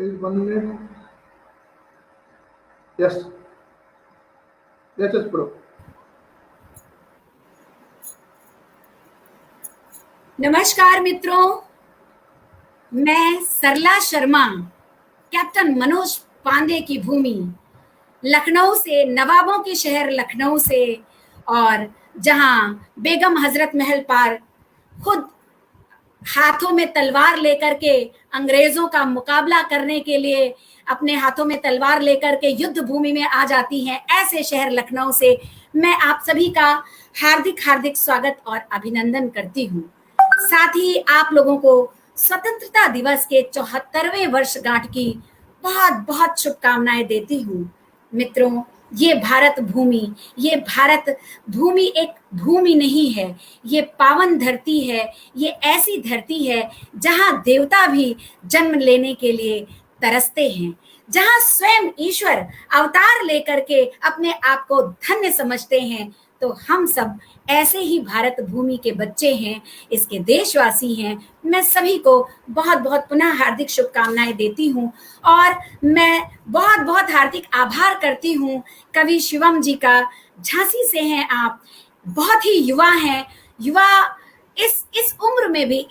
Is 1 minute? Yes. Yes, yes, bro. नमस्कार मित्रों, मैं सरला शर्मा, कैप्टन मनोज पांडे की भूमि, लखनऊ से, नवाबों के शहर लखनऊ से, और जहां बेगम हजरत महल पार खुद हाथों में तलवार लेकर के अंग्रेजों का मुकाबला करने के लिए अपने हाथों में तलवार लेकर के युद्ध भूमि में आ जाती हैं, ऐसे शहर लखनऊ से मैं आप सभी का हार्दिक हार्दिक स्वागत और अभिनंदन करती हूँ। साथ ही आप लोगों को स्वतंत्रता दिवस के 74वें वर्षगांठ की बहुत बहुत शुभकामनाएं देती हूँ। मित्रों, ये भारत भूमि एक भूमि नहीं है, ये पावन धरती है। ये ऐसी धरती है जहां देवता भी जन्म लेने के लिए तरसते हैं, जहां स्वयं ईश्वर अवतार लेकर के अपने आप को धन्य समझते हैं। तो हम सब ऐसे ही भारत भूमि के बच्चे हैं, इसके देशवासी हैं। मैं सभी को बहुत बहुत पुनः हार्दिक शुभकामनाएं देती हूँ और मैं बहुत बहुत हार्दिक आभार करती हूँ कवि शिवम जी का। झांसी से हैं आप, बहुत ही युवा हैं। युवा इस उम्र में भी,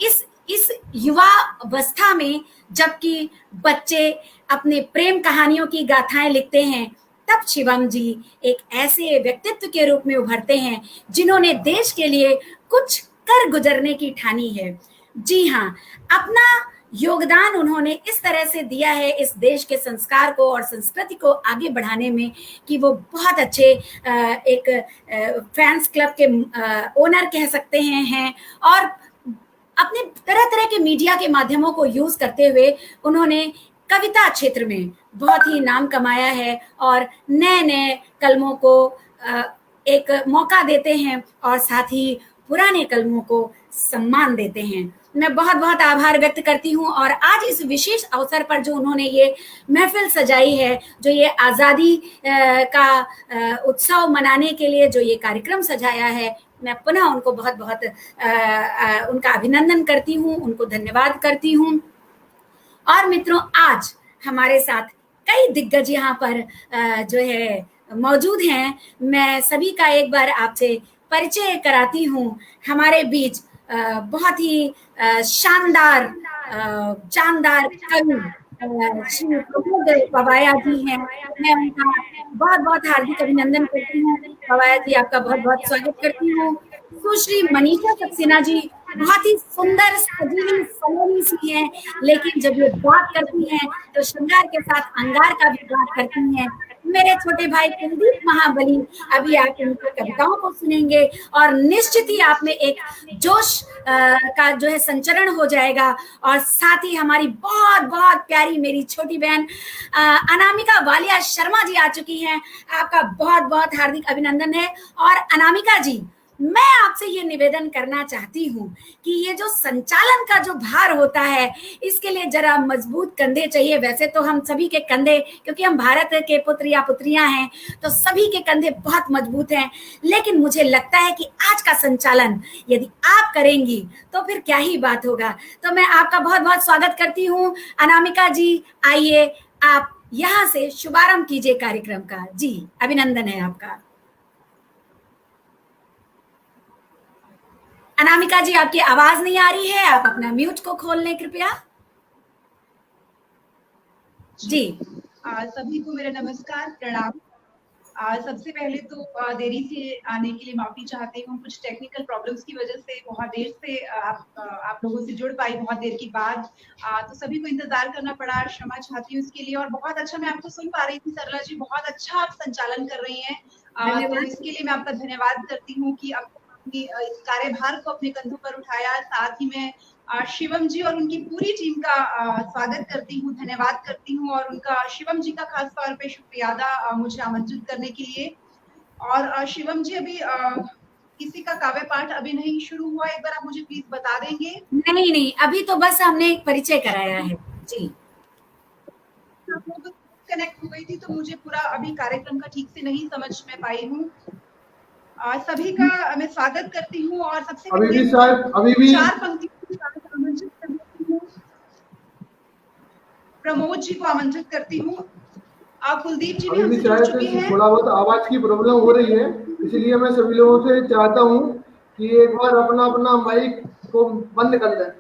इस युवा अवस्था में, जबकि बच्चे अपने प्रेम कहानियों की गाथाएं लिखते हैं, तब शिवम जी एक ऐसे व्यक्तित्व के रूप में उभरते हैं जिन्होंने देश के लिए कुछ कर गुजरने की ठानी है। जी हाँ, अपना योगदान उन्होंने इस तरह से दिया है इस देश के संस्कार को और संस्कृति को आगे बढ़ाने में कि वो बहुत अच्छे एक फैंस क्लब के ओनर कह सकते हैं और अपने तरह तरह के मीडिया के माध्यमों को यूज करते हुए उन्होंने कविता क्षेत्र में बहुत ही नाम कमाया है और नए नए कलमों को एक मौका देते हैं और साथ ही पुराने कलमों को सम्मान देते हैं। मैं बहुत बहुत आभार व्यक्त करती हूँ और आज इस विशेष अवसर पर जो उन्होंने ये महफिल सजाई है, जो ये आज़ादी का उत्सव मनाने के लिए जो ये कार्यक्रम सजाया है, मैं पुनः उनको बहुत बहुत उनका अभिनंदन करती हूँ, उनको धन्यवाद करती हूँ। और मित्रों, आज हमारे साथ कई दिग्गज यहाँ पर जो है मौजूद हैं। मैं सभी का एक बार आपसे परिचय कराती हूँ। हमारे बीच बहुत ही शानदार जानदार कवि श्री प्रमोद पवाया जी हैं। मैं उनका बहुत बहुत हार्दिक अभिनंदन करती हूँ। पवाया जी, आपका बहुत बहुत स्वागत करती हूँ। सुश्री मनीषा सक्सेना जी बहुत ही सुंदर सजीली सलोनी सी हैं, लेकिन जब ये बात करती हैं तो श्रृंगार के साथ अंगार का भी बात करती हैं। मेरे छोटे भाई कुलदीप महाबली, अभी आप इनकी कविताओं को सुनेंगे और निश्चित ही आप में एक जोश का जो है संचरण हो जाएगा। और साथ ही हमारी बहुत बहुत प्यारी मेरी छोटी बहन अनामिका वालिया शर्मा जी आ चुकी हैं। आपका बहुत बहुत हार्दिक अभिनंदन है। और अनामिका जी, मैं आपसे ये निवेदन करना चाहती हूँ कि ये जो संचालन का जो भार होता है, इसके लिए जरा मजबूत कंधे चाहिए। वैसे तो हम सभी के कंधे, क्योंकि हम भारत के पुत्र या पुत्रियां हैं, तो सभी के कंधे बहुत मजबूत हैं, लेकिन मुझे लगता है कि आज का संचालन यदि आप करेंगी तो फिर क्या ही बात होगा। तो मैं आपका बहुत बहुत स्वागत करती हूँ। अनामिका जी, आइए आप यहाँ से शुभारंभ कीजिए कार्यक्रम का। जी, अभिनंदन है आपका। अनामिका जी, आपकी आवाज नहीं आ रही है, आप अपना म्यूट को खोल लें कृपया। जी, सभी को मेरा नमस्कार, प्रणाम। सबसे पहले तो देरी से आने के लिए माफी चाहती हूँ। कुछ टेक्निकल प्रॉब्लम्स की वजह से बहुत देर से आप लोगों से जुड़ पाई, बहुत देर के बाद। तो सभी को इंतजार करना पड़ा, क्षमा चाहती हूँ इसके लिए। और बहुत अच्छा मैं आपको सुन पा रही थी सरला जी, बहुत अच्छा आप संचालन कर रही हैं। तो इसके लिए मैं आपका धन्यवाद करती हूँ कि आप इस कार्यभार को अपने कंधों पर उठाया। साथ ही मैं शिवम जी और उनकी पूरी टीम का स्वागत करती हूँ, धन्यवाद करती हूँ, और उनका शिवम जी का खास तौर पे शुक्रिया अदा मुझे आमंत्रित करने के लिए। और शिवम जी, अभी किसी का काव्य पाठ अभी नहीं शुरू हुआ, एक बार आप मुझे प्लीज बता देंगे? नहीं, अभी तो बस हमने परिचय कराया है। जी, कनेक्ट हो गई थी तो मुझे पूरा अभी कार्यक्रम का ठीक से नहीं समझ में पाई हूँ। सभी का मैं स्वागत करती हूँ और सबसे अभी भी चार पंक्तियों आमंत्रित करती हूँ। प्रमोद जी को आमंत्रित करती हूँ। कुलदीप जी भी अभी भी हमसे जुड़ शायद चुके हैं। थोड़ा बहुत आवाज की प्रॉब्लम हो रही है, इसलिए मैं सभी लोगों से चाहता हूँ कि एक बार अपना अपना माइक को बंद कर लें।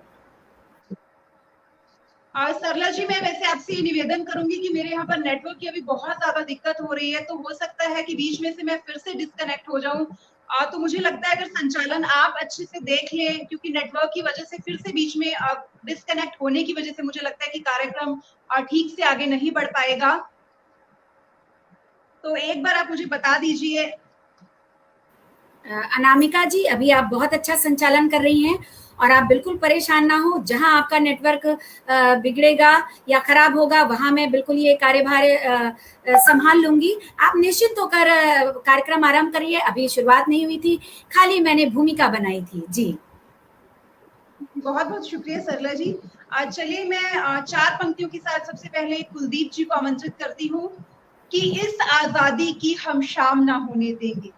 सरला जी, मैं वैसे आपसे ये निवेदन करूंगी कि मेरे यहाँ पर नेटवर्क की अभी बहुत ज्यादा दिक्कत हो रही है, तो हो सकता है कि बीच में से मैं फिर से डिस्कनेक्ट हो जाऊं। तो मुझे लगता है अगर संचालन आप अच्छे से देख लें, क्योंकि नेटवर्क की वजह से फिर से बीच में डिस्कनेक्ट होने की वजह से मुझे लगता है कि कार्यक्रम ठीक से आगे नहीं बढ़ पाएगा। तो एक बार आप मुझे बता दीजिए। अनामिका जी, अभी आप बहुत अच्छा संचालन कर रही हैं और आप बिल्कुल परेशान ना हो। जहां आपका नेटवर्क बिगड़ेगा या खराब होगा, वहां मैं बिल्कुल ये कार्यभार संभाल लूंगी। आप निश्चित होकर कार्यक्रम आरंभ करिए। अभी शुरुआत नहीं हुई थी, खाली मैंने भूमिका बनाई थी। जी, बहुत बहुत शुक्रिया सरला जी। चलिए, मैं 4 पंक्तियों के साथ सबसे पहले कुलदीप जी को आमंत्रित करती हूँ कि इस आजादी की हम शाम ना होने देंगे,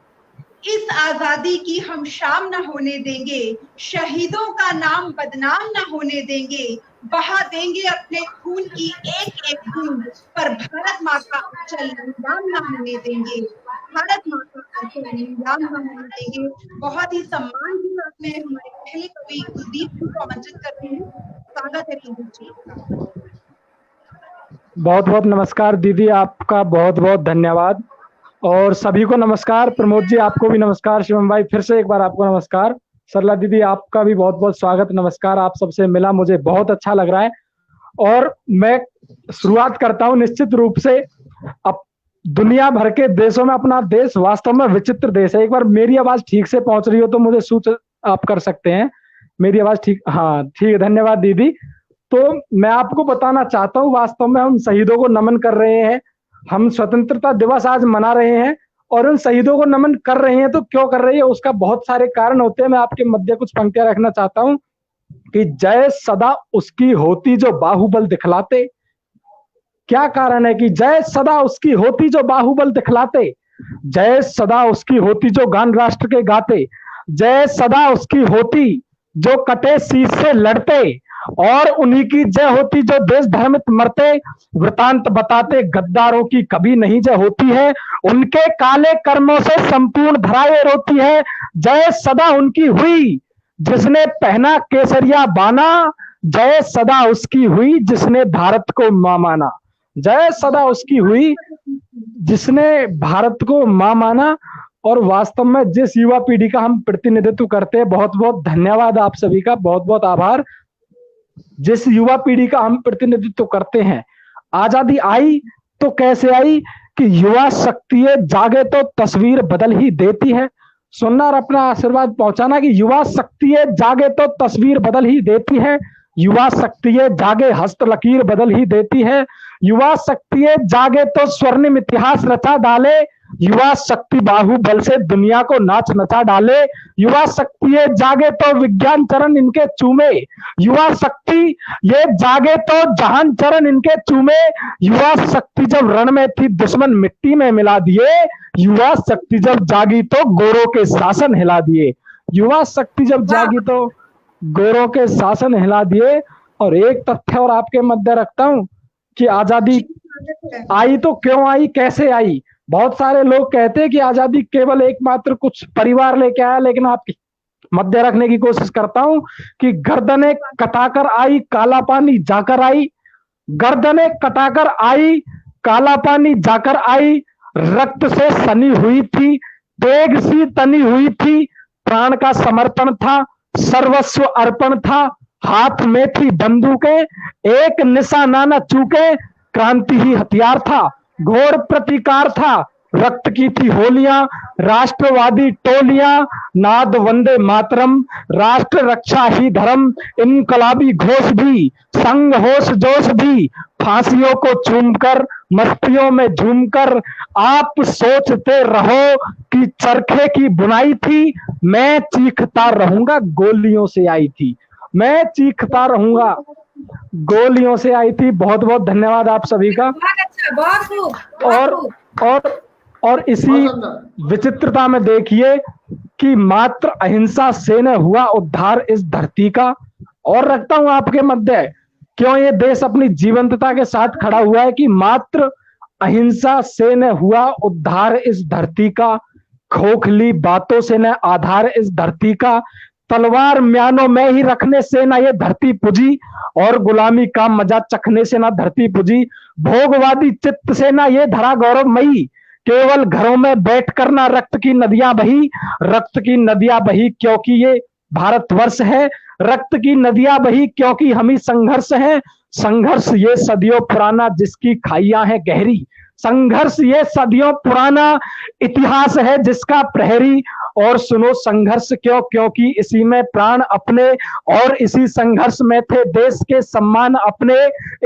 इस आजादी की हम शाम ना होने देंगे, शहीदों का नाम बदनाम ना होने देंगे, बहा देंगे अपने खून की एक एक बूंद, पर भारत माँ का अचल नीलाम ना होने देंगे, भारत माँ का अचल नीलाम ना होने देंगे। बहुत ही सम्मान के साथ में हमारे पहले कवि कुलदीप जी को आमंत्रित करती हूँ। स्वागत है कुलदीप जी। बहुत बहुत नमस्कार दीदी, आपका बहुत बहुत धन्यवाद और सभी को नमस्कार। प्रमोद जी, आपको भी नमस्कार। शिवम भाई, फिर से एक बार आपको नमस्कार। सरला दीदी, आपका भी बहुत बहुत स्वागत, नमस्कार। आप सबसे मिला मुझे बहुत अच्छा लग रहा है और मैं शुरुआत करता हूं निश्चित रूप से। अब दुनिया भर के देशों में अपना देश वास्तव में विचित्र देश है। एक बार मेरी आवाज ठीक से पहुंच रही हो तो मुझे सूचित आप कर सकते हैं। मेरी आवाज ठीक? हाँ, ठीक है, धन्यवाद दीदी। तो मैं आपको बताना चाहता हूँ, वास्तव में हम शहीदों को नमन कर रहे हैं। हम स्वतंत्रता दिवस आज मना रहे हैं और उन शहीदों को नमन कर रहे हैं। तो क्यों कर रहे हैं, उसका बहुत सारे कारण होते हैं। मैं आपके मध्य कुछ पंक्तियां रखना चाहता हूं कि जय सदा उसकी होती जो बाहुबल दिखलाते। क्या कारण है कि जय सदा उसकी होती जो बाहुबल दिखलाते, जय सदा उसकी होती जो गान राष्ट्र के गाते, जय सदा उसकी होती जो कटे शीश से लड़ते, और उन्हीं की जय होती जो देश धर्म मरते। वृतांत बताते गद्दारों की कभी नहीं जय होती है, उनके काले कर्मों से संपूर्ण धराए रोती है। जय सदा उनकी हुई जिसने पहना केसरिया बाना, जय सदा उसकी हुई जिसने भारत को मां माना। जय सदा उसकी हुई जिसने भारत को मां माना। और वास्तव में जिस युवा पीढ़ी का हम प्रतिनिधित्व करते हैं, बहुत बहुत धन्यवाद आप सभी का, बहुत बहुत आभार। जिस युवा पीढ़ी का हम प्रतिनिधित्व करते हैं, आजादी आई तो कैसे आई कि युवा शक्ति जागे तो तस्वीर बदल ही देती है। सुनना और अपना आशीर्वाद पहुंचाना कि युवा शक्ति जागे तो तस्वीर बदल ही देती है, युवा शक्ति जागे हस्त लकीर बदल ही देती है, युवा शक्ति जागे तो स्वर्णिम इतिहास रचा डाले, युवा शक्ति बाहुबल से दुनिया को नाच नचा डाले, युवा शक्ति जागे तो विज्ञान चरण इनके चूमे, युवा शक्ति ये जागे तो जहान चरण इनके चूमे, युवा शक्ति जब रण में थी दुश्मन मिट्टी में मिला दिए, युवा शक्ति जब जागी तो गोरों के शासन हिला दिए, युवा शक्ति जब जागी तो गोरों के शासन हिला दिए। और एक तथ्य और आपके मध्य रखता हूं कि आजादी आई तो क्यों आई, कैसे आई। बहुत सारे लोग कहते हैं कि आजादी केवल एकमात्र कुछ परिवार लेके आया, लेकिन आपकी मध्य रखने की कोशिश करता हूं कि गर्दनें कटाकर आई काला पानी जाकर आई, गर्दनें कटाकर आई काला पानी जाकर आई, रक्त से सनी हुई थी तेग सी तनी हुई थी, प्राण का समर्पण था सर्वस्व अर्पण था, हाथ में थी बंदूकें एक निशाना न चूके, क्रांति ही हथियार था घोर प्रतिकार था, रक्त की थी होलियां राष्ट्रवादी टोलियां, नाद वंदे मातरम राष्ट्र रक्षा ही धर्म, इनकलाबी घोष भी संग होश जोश भी, फांसियों को चूमकर मस्तियों में झूमकर, आप सोचते रहो कि चरखे की बुनाई थी, मैं चीखता रहूंगा गोलियों से आई थी, मैं चीखता रहूंगा गोलियों से आई थी। बहुत बहुत धन्यवाद आप सभी का। बहुत अच्छा, बहुत खूब। और इसी विचित्रता में देखिए कि मात्र अहिंसा से न हुआ उद्धार इस धरती का। और रखता हूं आपके मध्य क्यों ये देश अपनी जीवंतता के साथ खड़ा हुआ है कि मात्र अहिंसा से न हुआ उद्धार इस धरती का, खोखली बातों से न आधार इस धरती का, तलवार म्यानों में ही रखने से ना ये धरती पुजी, और गुलामी का मजा चखने से ना धरती पुजी, भोगवादी चित्त से ना ये धरा गौरवमयी, केवल घरों में बैठकर ना रक्त की नदियां बही, रक्त की नदियां बही क्योंकि ये भारतवर्ष है, रक्त की नदियां बही क्योंकि हम ही संघर्ष है, संघर्ष ये सदियों पुराना जिसकी खाइयां हैं गहरी, संघर्ष ये सदियों पुराना इतिहास है जिसका प्रहरी, और सुनो संघर्ष क्यों, क्योंकि इसी में प्राण अपने और इसी संघर्ष में थे देश के सम्मान अपने,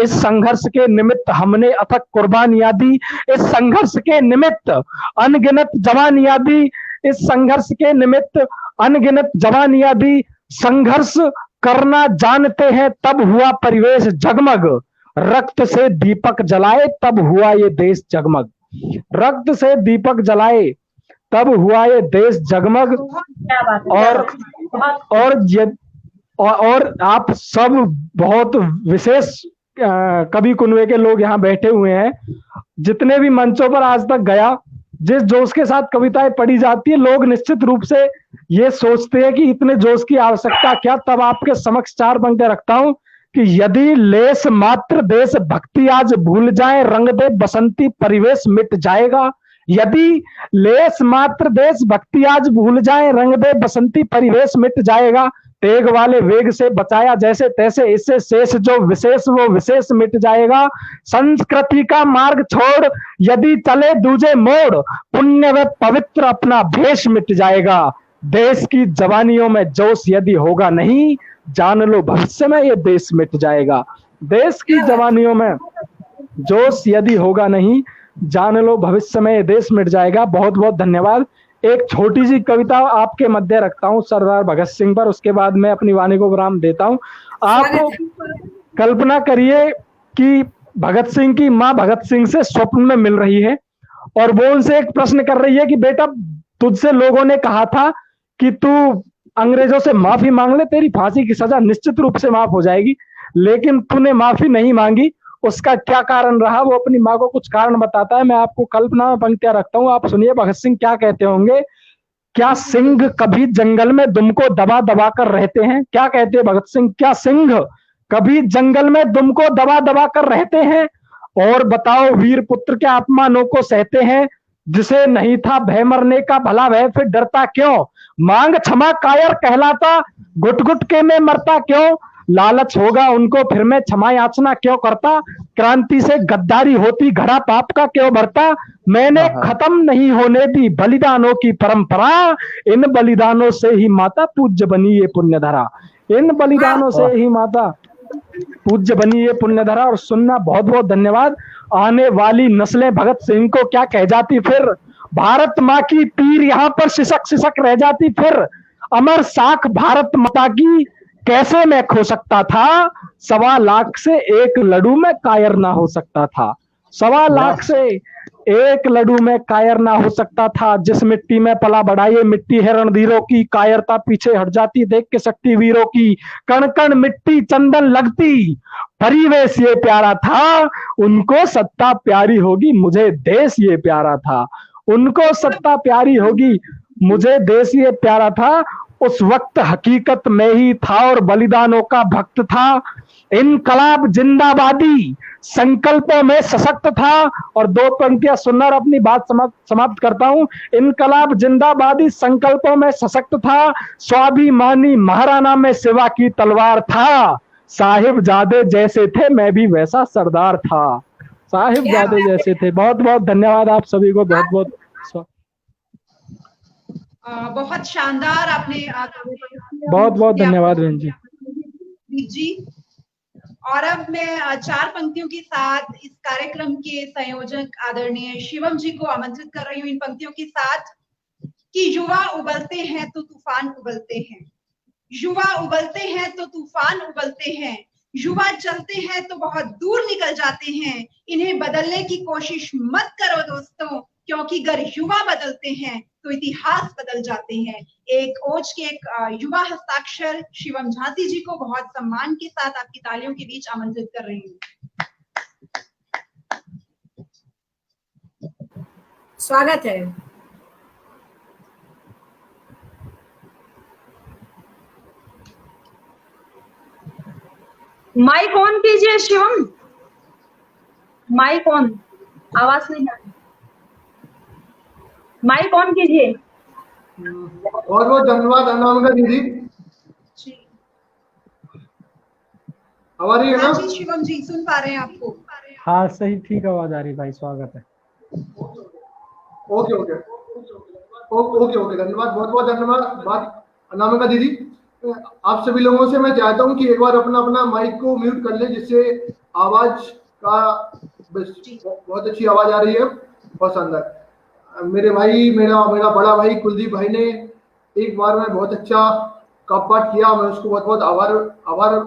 इस संघर्ष के निमित्त हमने अथक कुर्बानियां दी, इस संघर्ष के निमित्त अनगिनत जवानियां दी, इस संघर्ष के निमित्त अनगिनत जवानियां दी, संघर्ष करना जानते हैं तब हुआ परिवेश जगमग, रक्त से दीपक जलाए तब हुआ ये देश जगमग, रक्त से दीपक जलाए तब हुआ ये देश जगमग। और आप सब बहुत विशेष कवि कुनवे के लोग यहाँ बैठे हुए हैं, जितने भी मंचों पर आज तक गया, जिस जोश के साथ कविताएं पढ़ी जाती है, लोग निश्चित रूप से ये सोचते हैं कि इतने जोश की आवश्यकता क्या। तब आपके समक्ष 4 पंक्तियां रखता हूं कि यदि लेस मात्र देश भक्ति आज भूल जाए, रंग दे बसंती परिवेश मिट जाएगा, यदि लेस मात्र देश भक्ति आज भूल जाए, रंग दे बसंती परिवेश मिट जाएगा, तेग वाले वेग से बचाया जैसे तैसे, इससे शेष जो विशेष वो विशेष मिट जाएगा, संस्कृति का मार्ग छोड़ यदि चले दूजे मोड़, पुण्य व पवित्र अपना भेष मिट जाएगा, देश की जवानियों में जोश यदि होगा नहीं, जान लो भविष्य में ये देश मिट जाएगा, देश की जवानियों में जोश यदि होगा नहीं, जान लो भविष्य में ये देश मिट जाएगा। बहुत बहुत धन्यवाद। एक छोटी सी कविता आपके मध्य रखता हूँ सरदार भगत सिंह पर, उसके बाद मैं अपनी वाणी को विराम देता हूँ। आप कल्पना करिए कि भगत सिंह की माँ भगत सिंह से स्वप्न में मिल रही है और वो उनसे एक प्रश्न कर रही है कि बेटा तुझसे लोगों ने कहा था कि तू अंग्रेजों से माफी मांग ले, तेरी फांसी की सजा निश्चित रूप से माफ हो जाएगी, लेकिन तूने माफी नहीं मांगी, उसका क्या कारण रहा? वो अपनी माँ को कुछ कारण बताता है। मैं आपको कल्पना में पंक्तियां रखता हूँ, आप सुनिए भगत सिंह क्या कहते होंगे। क्या सिंह कभी जंगल में दुम को दबा दबा कर रहते हैं? क्या कहते हैं भगत सिंह? क्या सिंह कभी जंगल में दुम को दबा दबा कर रहते हैं? और बताओ वीर पुत्र के अपमानों को सहते हैं, जिसे नहीं था भय मरने का भला वह फिर डरता क्यों? मांग क्षमा कायर कहलाता, घुट घुट के में मरता क्यों? लालच होगा उनको फिर मैं क्षमा याचना क्यों करता? क्रांति से गद्दारी होती घड़ा पाप का क्यों भरता? मैंने खत्म नहीं होने दी बलिदानों की परंपरा, इन बलिदानों से ही माता पूज्य बनी ये पुण्यधरा, इन बलिदानों से ही माता पूज्य बनी ये पुण्यधरा। और सुनना बहुत बहुत धन्यवाद। आने वाली नस्लें भगत सिंह को क्या कह जाती फिर, भारत माँ की पीर यहाँ पर सिसक सिसक रह जाती फिर, अमर साख भारत माता की कैसे मैं खो सकता था, 1.25 लाख से एक लड्डू में कायर ना हो सकता था, 1.25 लाख से एक लड्डू में कायर ना हो सकता था। जिस मिट्टी में पला बढ़ा ये मिट्टी है रणधीरों की, कायरता पीछे हट जाती देख के शक्ति वीरों की, कण कण मिट्टी चंदन लगती, परिवेश ये प्यारा था, उनको सत्ता प्यारी होगी मुझे देश ये प्यारा था, उनको सत्ता प्यारी होगी मुझे देश ये प्यारा था। उस वक्त हकीकत में ही था और बलिदानों का भक्त था, इनकलाब जिंदाबादी संकल्पों में सशक्त था। और 2 पंक्तियां सुनना और अपनी बात समाप्त करता हूं। इनकलाब जिंदाबादी संकल्पों में सशक्त था, स्वाभिमानी महाराणा में सेवा की तलवार था, साहिबजादे जैसे थे मैं भी वैसा सरदार था, साहिबजादे जैसे थे। बहुत बहुत धन्यवाद आप सभी को, बहुत बहुत बहुत शानदार आपने बहुत बहुत धन्यवाद बहन जी। और अब मैं 4 पंक्तियों के साथ इस कार्यक्रम के संयोजक आदरणीय शिवम जी को आमंत्रित कर रही हूँ इन पंक्तियों के साथ कि युवा उबलते हैं तो तूफान उबलते हैं, युवा उबलते हैं तो तूफान उबलते हैं, युवा चलते हैं तो बहुत दूर निकल जाते हैं, इन्हें बदलने की कोशिश मत करो दोस्तों, क्योंकि अगर युवा बदलते हैं तो इतिहास बदल जाते हैं। एक ओज के एक युवा हस्ताक्षर शिवम झांसी जी को बहुत सम्मान के साथ आपकी तालियों के बीच आमंत्रित कर रही हूँ। स्वागत है। माइक ऑन कीजिए शिवम, माइक ऑन, आवाज नहीं आ रही, माइक ऑन कीजिए। बहुत बहुत धन्यवाद अनामिका दीदी। आ रही है ना? जी शिवम जी सुन पा रहे हैं आपको? हाँ सही, ठीक आवाज आ रही भाई, स्वागत है। ओके ओके ओके ओके धन्यवाद, बहुत बहुत धन्यवाद बात अनामिका दीदी। आप सभी लोगों से मैं चाहता हूं कि एक बार अपना अपना माइक को म्यूट कर ले, जिससे आवाज का बहुत अच्छी आवाज आ रही है। बहुत शानदार। मेरे भाई, मेरा बड़ा भाई कुलदीप भाई ने एक बार में बहुत अच्छा कप पाठ किया, मैं उसको बहुत बहुत आभार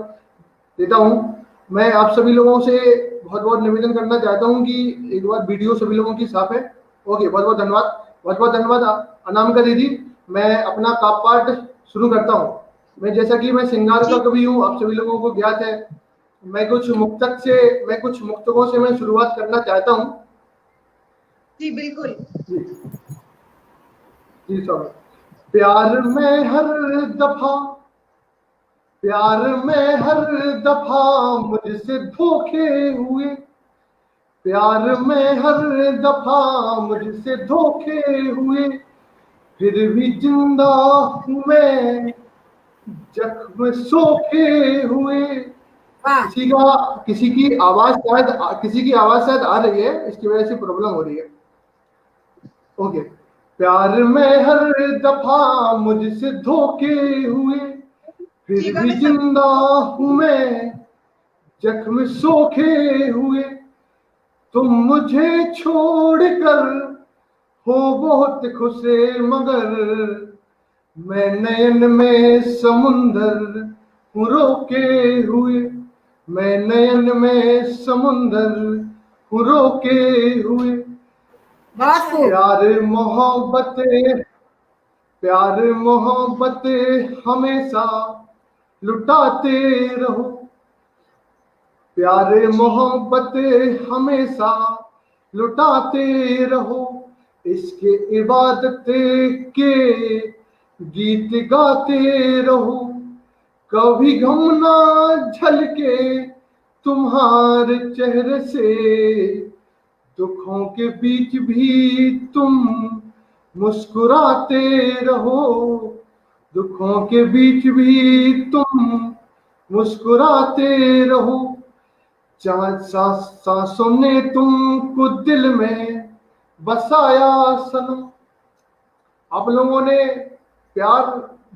देता हूं। मैं आप सभी लोगों से बहुत बहुत निवेदन करना चाहता हूं कि एक बार वीडियो सभी लोगों की साफ है। ओके, बहुत बहुत धन्यवाद अनामिका दीदी। मैं अपना कप पाठ शुरू करता हूं। मैं जैसा कि मैं सिंगार का कवि हूं, आप सभी लोगों को ज्ञात है। मैं कुछ मुक्तकों से मैं शुरुआत करना चाहता हूं। जी बिल्कुल जी सर। प्यार में हर दफा मुझसे धोखे हुए, प्यार में हर दफा मुझसे धोखे हुए, फिर भी जिंदा हूं मैं, जख्म सोखे हुए। किसी की आवाज शायद आ रही है, इसकी वजह से प्रॉब्लम हो रही है। ओके। प्यार में हर दफा मुझसे धोखे हुए, फिर भी जिंदा हूं मैं, जख्म सोखे हुए। तुम मुझे छोड़कर हो बहुत खुशे, मगर मैं नयन में समुंदर हूँ रोके हुए, मैं नयन में समुंदर हूँ रोके हुए। प्यार मोहब्बत हमेशा लुटाते रहो, प्यार मोहब्बत हमेशा लुटाते रहो। इसके इबादत के गीत गाते रहो, कभी गम ना झलके तुम्हारे चेहरे से, दुखों के बीच भी तुम मुस्कुराते रहो, दुखों के बीच भी तुम मुस्कुराते रहो। सांसों ने तुमको दिल में बसाया सनम। आप लोगों ने प्यार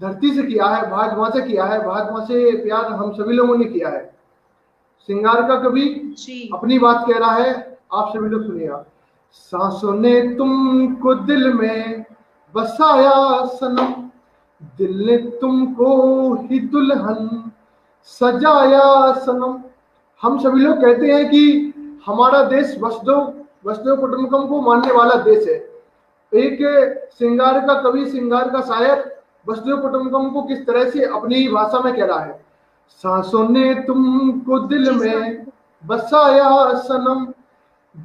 धरती से किया है, भारत माँ से किया है, भारत माँ से प्यार हम सभी लोगों ने किया है। सिंगार का कवि अपनी बात कह रहा है, आप सभी लोग सुनिएगा। सांसों ने तुमको दिल में बसाया सनम, दिल ने तुमको ही दुल्हन सजाया सनम। हम सभी लोग कहते हैं कि हमारा देश वसुदेव कुटुंबकम को मानने वाला देश है। एक सिंगार का कवि, सिंगार का शायर वसुदेव कुटुंबकम को किस तरह से अपनी भाषा में कह रहा है। सांसों ने तुमको दिल में बसाया सनम,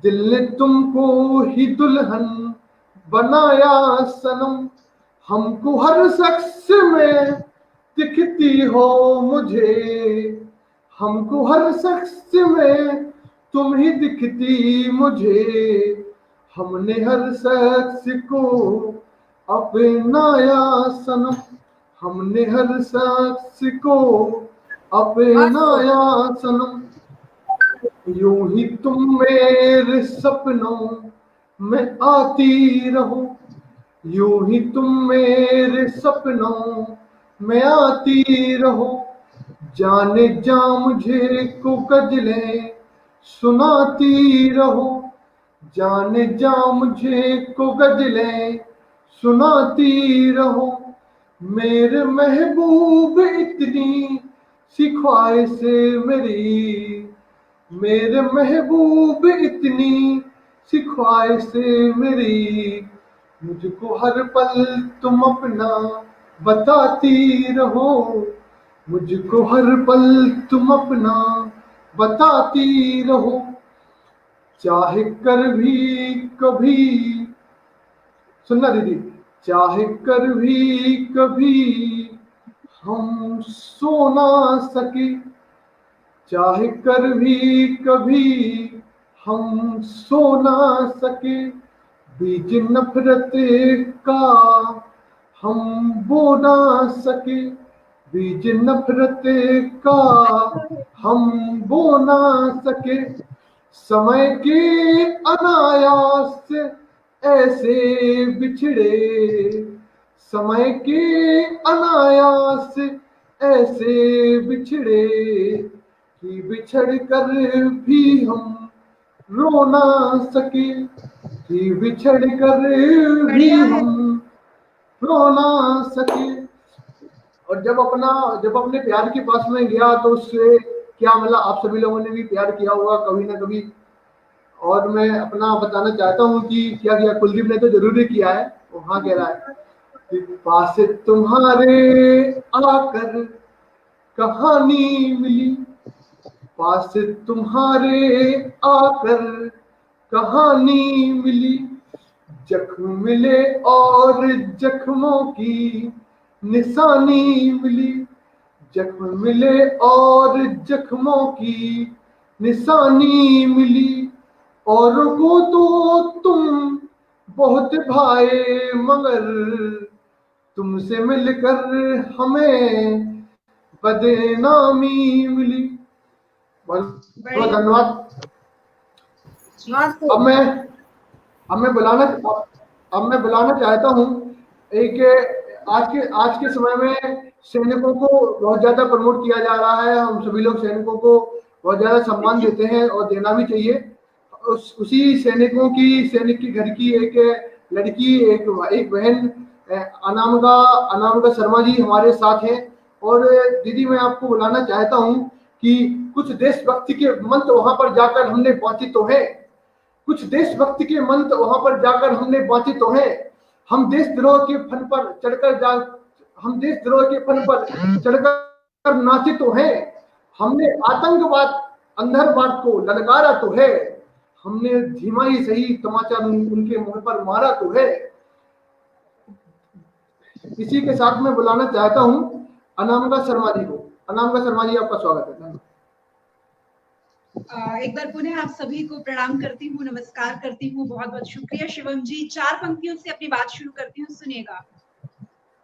दिल ने तुमको ही दुल्हन बनाया सनम। हमको हर शख्स में दिखती हो मुझे, हमको हर शख्स में तुम ही दिखती मुझे। हमने हर शख्स को अपनाया सनम, हमने हर शख्स को अपनाया सनम। यूं ही तुम मेरे सपनों में आती रहो, यूं ही तुम मेरे सपनों में आती रहो। जाने जा मुझे को गजलें सुनाती रहो, जाने जा मुझे को गजलें सुनाती रहो। मेरे महबूब इतनी सी ख्वाहिश मेरी, मेरे महबूब इतनी सी ख्वाहिशें मेरी, मुझको हर पल तुम अपना बताती रहो, मुझको हर पल तुम अपना बताती रहो, चाहे कर भी कभी, सुनना दीदी, चाहे कर भी कभी हम सो ना सके, चाहे कर भी कभी हम सो ना सके, बीज नफरत का हम बो ना सके, बीज नफरत का हम बो ना सके, समय के अनायास ऐसे बिछड़े, समय के अनायास ऐसे बिछड़े कि बिछड़ कर भी हम रो ना सके, कि बिछड़ कर भी बढ़िया है। हम रो ना सके। और जब अपने प्यार के पास में गया तो उससे क्या मिला, आप सभी लोगों ने भी प्यार किया होगा कभी ना कभी। और मैं अपना बताना चाहता हूँ कि क्या किया, कुलदीप ने तो जरूर ही किया है। वो हाँ कह रहा है कि पास तुम्हारे आकर कहानी मिली, पास तुम्हारे आकर कहानी मिली, जख्म मिले और जख्मों की निशानी मिली, जख्म मिले और जख्मों की निशानी मिली, औरों को तो तुम बहुत भाए मगर तुमसे मिलकर हमें बदनामी मिली। बहुत बहुत धन्यवाद। बहुत अब खूब। मैं बुलाना चाहता हूँ एक, आज के समय में सैनिकों को बहुत ज्यादा प्रमोट किया जा रहा है। हम सभी लोग सैनिकों को बहुत ज्यादा सम्मान देते हैं और देना भी चाहिए। उसी सैनिक की घर की एक लड़की, एक बहन अनामिका शर्मा जी हमारे साथ हैं। और दीदी मैं आपको बुलाना चाहता हूँ कि कुछ देशभक्ति के मंत्र वहां पर जाकर हमने बांटे तो है, कुछ देशभक्ति के मंत्र वहां पर जाकर हमने बांटे तो है, हम देशद्रोह के फन पर चढ़कर नाचे तो है, हमने आतंकवाद अंधरवाद को ललकारा तो है, हमने धीमा ही सही तमाचा उनके मुंह पर मारा तो है। इसी के साथ मैं बुलाना चाहता हूं अनामिका शर्मा जी को। अनामिका शर्मा जी आपका स्वागत है। एक बार पुनः आप सभी को प्रणाम करती हूँ, नमस्कार करती हूँ। बहुत बहुत शुक्रिया शिवम जी। 4 पंक्तियों से अपनी बात शुरू करती हूँ, सुनिएगा।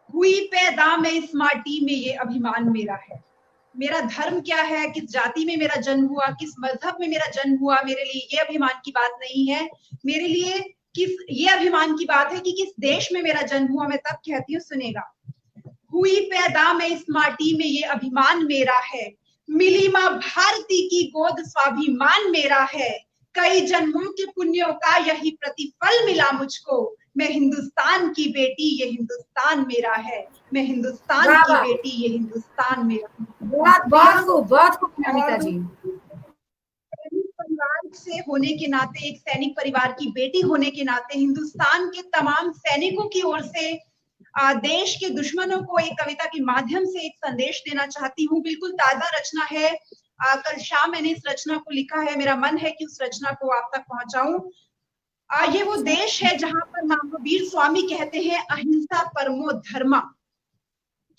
हुई पैदा मैं इस माटी में, ये अभिमान मेरा है। मेरा धर्म क्या है, किस जाति में मेरा जन्म हुआ, किस मजहब में मेरा जन्म हुआ, मेरे लिए ये अभिमान की बात नहीं है। मेरे लिए ये अभिमान की बात है कि किस देश में मेरा जन्म हुआ। मैं तब कहती हूँ, सुनेगा। हुई पैदा मैं इस माटी में, ये अभिमान मेरा है। मिली माँ भारती की गोद, स्वाभिमान मेरा है। कई जन्मों के पुण्यों का यही प्रतिफल मिला मुझको। मैं हिंदुस्तान की बेटी, ये हिंदुस्तान मेरा है। मैं हिंदुस्तान की बेटी, ये हिंदुस्तान मेरा। बहुत खूब अनामिका जी। सैनिक परिवार से होने के नाते, एक सैनिक परिवार की बेटी होने के नाते, हिंदुस्तान के तमाम सैनिकों की ओर से देश के दुश्मनों को एक कविता के माध्यम से एक संदेश देना चाहती हूँ। बिल्कुल ताजा रचना है, कल शाम मैंने इस रचना को लिखा है। मेरा मन है कि उस रचना को आप तक पहुंचाऊं। ये वो देश है जहां पर महावीर स्वामी कहते हैं, अहिंसा परमो धर्मा।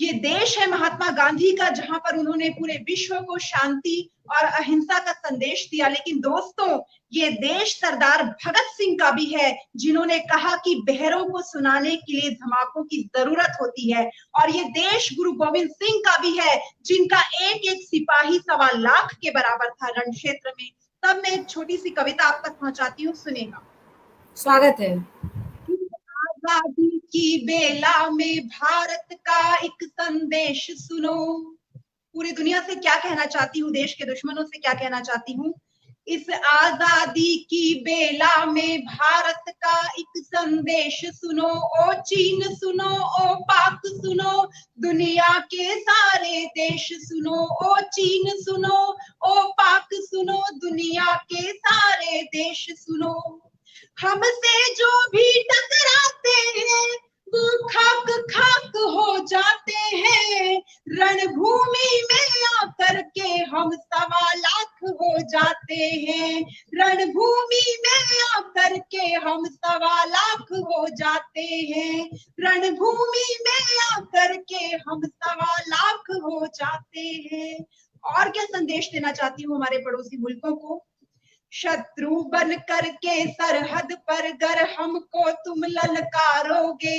ये देश है महात्मा गांधी का, जहां पर उन्होंने पूरे विश्व को शांति और अहिंसा का संदेश दिया। लेकिन दोस्तों, ये देश सरदार भगत सिंह का भी है, जिन्होंने कहा कि बहरों को सुनाने के लिए धमाकों की जरूरत होती है। और ये देश गुरु गोविंद सिंह का भी है, जिनका एक एक सिपाही 1.25 लाख के बराबर था रण क्षेत्र में। तब मैं एक छोटी सी कविता आप तक पहुंचाती हूँ, सुनेगा। स्वागत है। आजादी की बेला में भारत का एक संदेश सुनो। पूरी दुनिया से क्या कहना चाहती हूँ, देश के दुश्मनों से क्या कहना चाहती हूँ। इस आजादी की बेला में भारत का एक संदेश सुनो। ओ चीन सुनो, ओ पाक सुनो, दुनिया के सारे देश सुनो। ओ चीन सुनो, ओ पाक सुनो, दुनिया के सारे देश सुनो। हमसे जो भी टकराते हैं वो खाक खाक हो जाते हैं, रणभूमि में आकर के हम 1.25 लाख हो जाते हैं, रणभूमि में आकर के हम 1.25 लाख हो जाते हैं, रणभूमि में आकर के हम 1.25 लाख हो जाते हैं। और क्या संदेश देना चाहती हूँ हमारे पड़ोसी मुल्कों को? शत्रु बन करके सरहद पर गर हमको तुम ललकारोगे,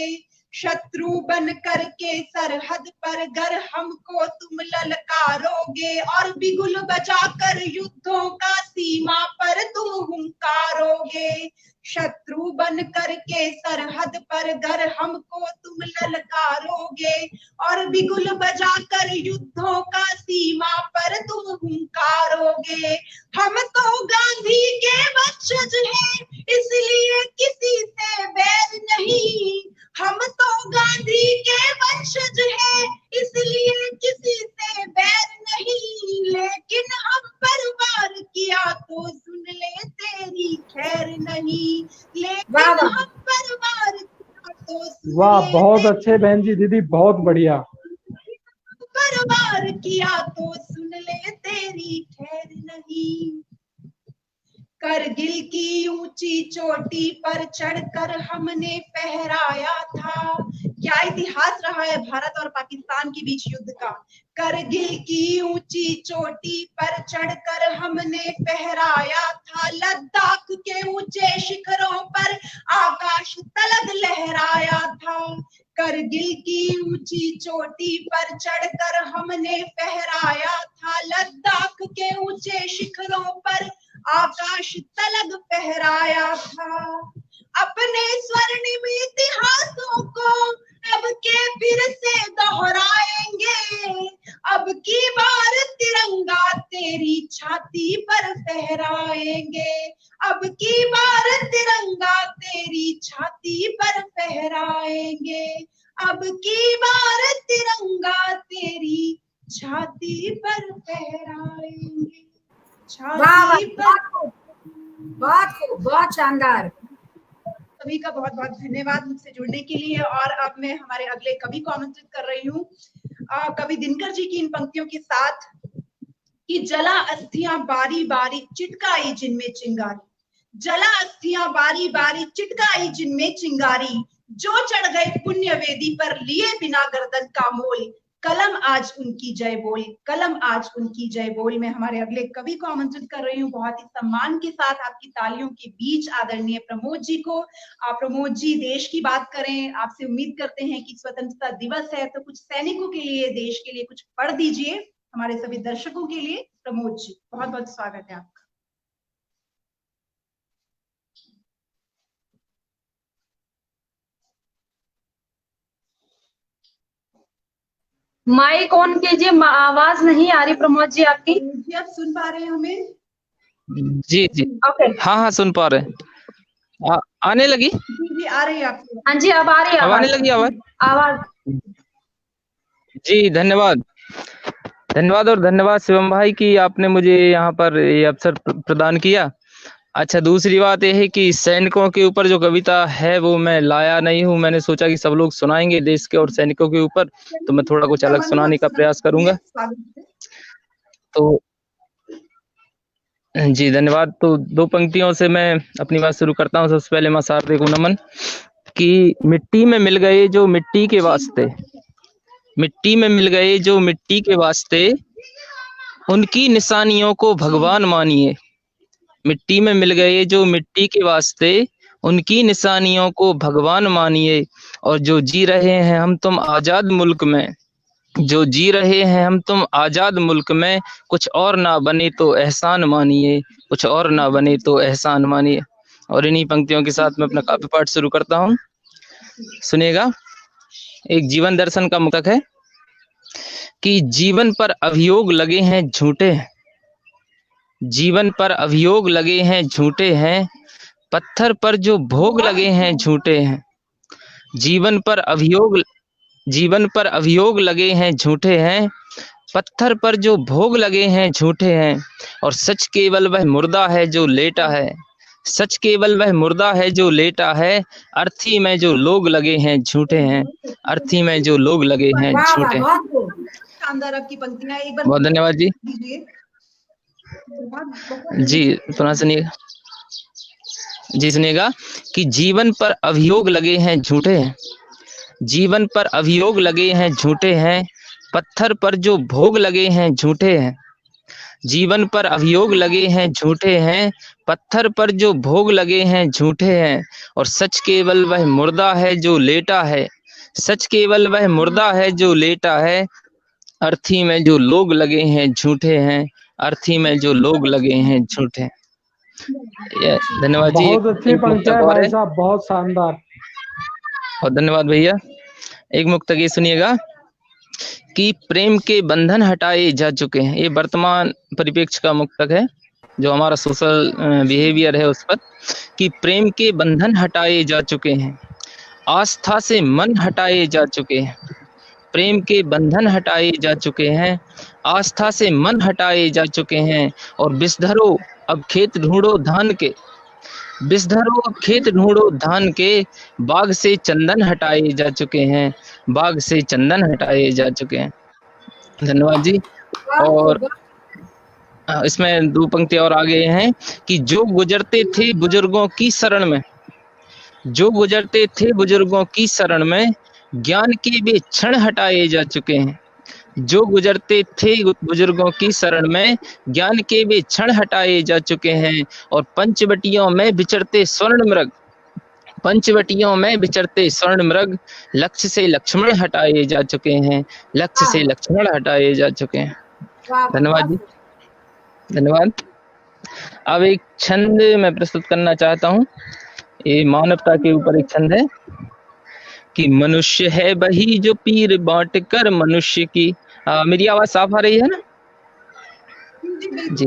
शत्रु बन करके सरहद पर गर हमको तुम ललकारोगे, और बिगुल बजाकर युद्धों का सीमा पर तुम हुंकारोगे, शत्रु बन करके सरहद पर गर हमको तुम ललकारोगे, और बिगुल बजाकर युद्धों का सीमा पर तुम हुंकारोगे। हम तो गांधी के वंशज हैं, इसलिए किसी से बैर नहीं, हम तो गांधी के वंशज हैं, इसलिए किसी से बैर नहीं, लेकिन हम पर वार किया तो सुन ले तेरी खैर नहीं, लेकिन हम पर वार किया तो सुन वाह, ले बहुत अच्छे बहन जी, दीदी बहुत बढ़िया। पर वार किया तो सुन ले तेरी खैर नहीं। करगिल की ऊंची चोटी पर चढ़कर हमने फहराया था, क्या इतिहास रहा है भारत और पाकिस्तान के बीच युद्ध का। करगिल की ऊंची चोटी पर चढ़कर हमने फहराया था, लद्दाख के ऊंचे शिखरों पर आकाश तलग लहराया था, करगिल की ऊंची चोटी पर चढ़कर हमने फहराया था, लद्दाख के ऊंचे शिखरों पर आकाश तलग फहराया था। अपने स्वर्णिम इतिहासों को अब के फिर से दोहराएंगे, अब की बार तिरंगा तेरी छाती पर फहराएंगे, अब की बार तिरंगा तेरी छाती पर फहराएंगे, अब की बार तिरंगा तेरी छाती पर फहराएंगे। वाह, बहुत शानदार। सभी का बहुत बहुत धन्यवाद मुझसे जुड़ने के लिए। और अब मैं हमारे अगले कवि को आमंत्रित कर रही हूँ, कवि दिनकर जी की इन पंक्तियों के साथ कि जला अस्थियां बारी बारी चिटकाई जिनमें चिंगारी, जला अस्थियां बारी बारी चिटकाई जिनमें चिंगारी, जो चढ़ गए पुण्य वेदी पर लिए बिना गर्दन का मोल, कलम आज उनकी जय बोल, कलम आज उनकी जय बोल। मैं हमारे अगले कवि को आमंत्रित कर रही हूँ बहुत ही सम्मान के साथ आपकी तालियों के बीच आदरणीय प्रमोद जी को। प्रमोद जी देश की बात करें, आपसे उम्मीद करते हैं कि स्वतंत्रता दिवस है तो कुछ सैनिकों के लिए, देश के लिए कुछ पढ़ दीजिए हमारे सभी दर्शकों के लिए। प्रमोद जी, बहुत बहुत स्वागत है आपका। माइक ऑन कीजिए, आवाज नहीं आ रही प्रमोद जी आपकी। जी आप सुन पा रहे हैं हमें? जी जी ओके, हाँ हाँ सुन पा रहे हैं। आने लगी? जी आ रही है आपकी। हाँ जी अब आ रही है अब आने लगी आवाज। जी धन्यवाद, धन्यवाद और धन्यवाद शिवम भाई कि आपने मुझे यहाँ पर ये अवसर प्रदान किया। अच्छा, दूसरी बात यह है कि सैनिकों के ऊपर जो कविता है वो मैं लाया नहीं हूँ, मैंने सोचा कि सब लोग सुनाएंगे देश के और सैनिकों के ऊपर, तो मैं थोड़ा कुछ अलग सुनाने का प्रयास करूंगा। तो जी धन्यवाद। तो दो पंक्तियों से मैं अपनी बात शुरू करता हूँ। सबसे पहले मां शारदे को नमन कि मिट्टी में मिल गए जो मिट्टी के वास्ते, मिट्टी में मिल गए जो मिट्टी के वास्ते, उनकी निशानियों को भगवान मानिए, मिट्टी में मिल गए जो मिट्टी के वास्ते, उनकी निशानियों को भगवान मानिए, और जो जी रहे हैं हम तुम आजाद मुल्क में, जो जी रहे हैं हम तुम आजाद मुल्क में, कुछ और ना बने तो एहसान मानिए, कुछ और ना बने तो एहसान मानिए। और इन्हीं पंक्तियों के साथ मैं अपना काव्य पाठ शुरू करता हूँ, सुनिएगा। एक जीवन दर्शन का मुक्तक है कि जीवन पर अभियोग लगे हैं झूठे, जीवन पर अभियोग लगे हैं झूठे हैं, पत्थर पर जो भोग लगे हैं झूठे हैं, जीवन पर अभियोग लगे हैं झूठे हैं, पत्थर पर जो भोग लगे हैं झूठे हैं, और सच केवल वह मुर्दा है जो लेटा है, सच केवल वह मुर्दा है जो लेटा है, अर्थी में जो लोग लगे हैं झूठे हैं, अर्थी में जो लोग लगे हैं वाह वाह, झूठे हैं। बहुत खूब। शानदार आपकी पंक्तियां, एक बार बहुत धन्यवाद जी। दीजिए। जी पुनः सुनिएगा, जी सुनिएगा कि जीवन पर अभियोग लगे हैं झूठे हैं, जीवन पर अभियोग लगे हैं झूठे हैं, पत्थर पर जो भोग लगे हैं झूठे हैं, जीवन पर अभियोग लगे हैं झूठे हैं, पत्थर पर जो भोग लगे हैं झूठे हैं, और सच केवल वह मुर्दा है जो लेटा है, सच केवल वह मुर्दा है जो लेटा है, अर्थी में जो लोग लगे हैं झूठे हैं, अर्थी में जो लोग लगे हैं झूठे हैं। धन्यवाद जी। बहुत अच्छी पंक्तियां और भाई है, साहब, बहुत शानदार। और धन्यवाद भैया। एक मुक्तक ये सुनिएगा कि प्रेम के बंधन हटाए जा चुके हैं। ये वर्तमान परिप्रेक्ष्य का मुक्तक है जो हमारा सोशल बिहेवियर है उस पर, कि प्रेम के बंधन हटाए जा चुके हैं, आस्था से मन हटाए जा चुके हैं, प्रेम के बंधन हटाए जा चुके हैं, आस्था से मन हटाए जा चुके हैं, और विषधरो अब खेत ढूंढो धान के, विषधरो अब खेत ढूंढो धान के, बाग से चंदन हटाए जा चुके हैं, बाग से चंदन हटाए जा चुके हैं। धन्यवाद जी। और इसमें दो पंक्ति और आगे हैं कि जो गुजरते थे बुजुर्गों की शरण में, जो गुजरते थे बुजुर्गों की शरण में, ज्ञान के वे क्षण हटाए जा चुके हैं, जो गुजरते थे बुजुर्गों की शरण में, ज्ञान के वे क्षण हटाए जा चुके हैं, और पंचवटियों में विचरते स्वर्ण मृग, पंचवटियों में विचरते स्वर्ण मृग, लक्ष्य से लक्ष्मण हटाए जा चुके हैं, लक्ष्य से लक्ष्मण हटाए जा चुके हैं। धन्यवाद जी, धन्यवाद। अब एक छंद मैं प्रस्तुत करना चाहता हूँ, ये मानवता के ऊपर एक छंद है कि मनुष्य है वही जो पीर बांट कर मनुष्य की। मेरी आवाज साफ आ रही है ना? जी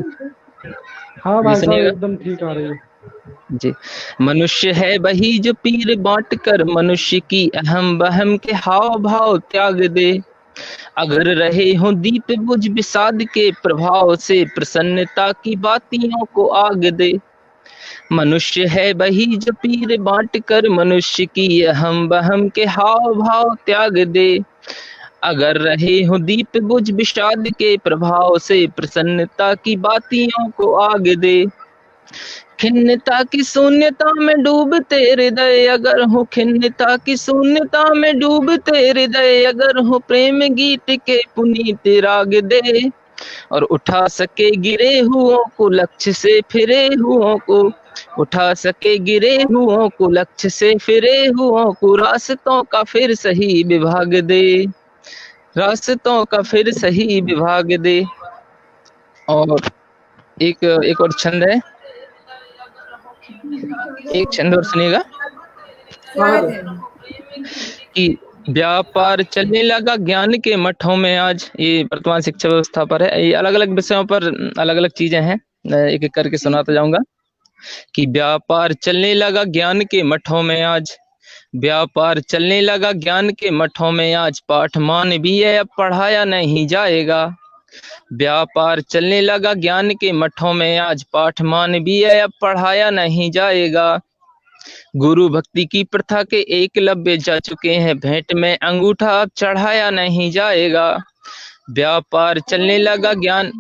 हाँ भाई साहब, सुनिएगा। एकदम ठीक आ रही है जी। मनुष्य है वही जो पीर बांट कर मनुष्य की, अहम वहम के हाव भाव त्याग दे, अगर रहे हो दीप बुझ विषाद के प्रभाव से, प्रसन्नता की बातियों को आग दे। मनुष्य है वही जो पीर बांट कर मनुष्य की, अहम वहम के हाव भाव त्याग दे, अगर रहे हो दीप बुझ विषाद के प्रभाव से, प्रसन्नता की बातियों को आग दे। खिन्नता की शून्यता में डूबते हृदय अगर हो, खिन्नता की शून्यता में डूबते हृदय अगर हो, प्रेम गीत के पुनीत राग दे, और उठा सके गिरे हुओं को लक्ष्य से फिरे हुओं को, उठा सके गिरे हुओं को लक्ष्य से फिरे हुओं को, रास्तों का फिर सही विभाग दे, रास्तों का फिर सही विभाग दे। और एक और छंद है, एक छंद और सुनिएगा कि व्यापार चलने लगा ज्ञान के मठों में आज। ये वर्तमान शिक्षा व्यवस्था पर है, ये अलग अलग विषयों पर अलग अलग चीजें हैं, एक एक करके सुनाता जाऊंगा कि व्यापार चलने लगा ज्ञान के मठों में आज, व्यापार चलने लगा ज्ञान के मठों में आज, पाठमान भी है अब पढ़ाया नहीं जाएगा, व्यापार चलने लगा ज्ञान के मठों में आज, पाठमान भी है अब पढ़ाया नहीं जाएगा। गुरु भक्ति की प्रथा के एकलव्य जा चुके हैं, भेंट में अंगूठा अब चढ़ाया नहीं जाएगा। व्यापार चलने लगा ज्ञान,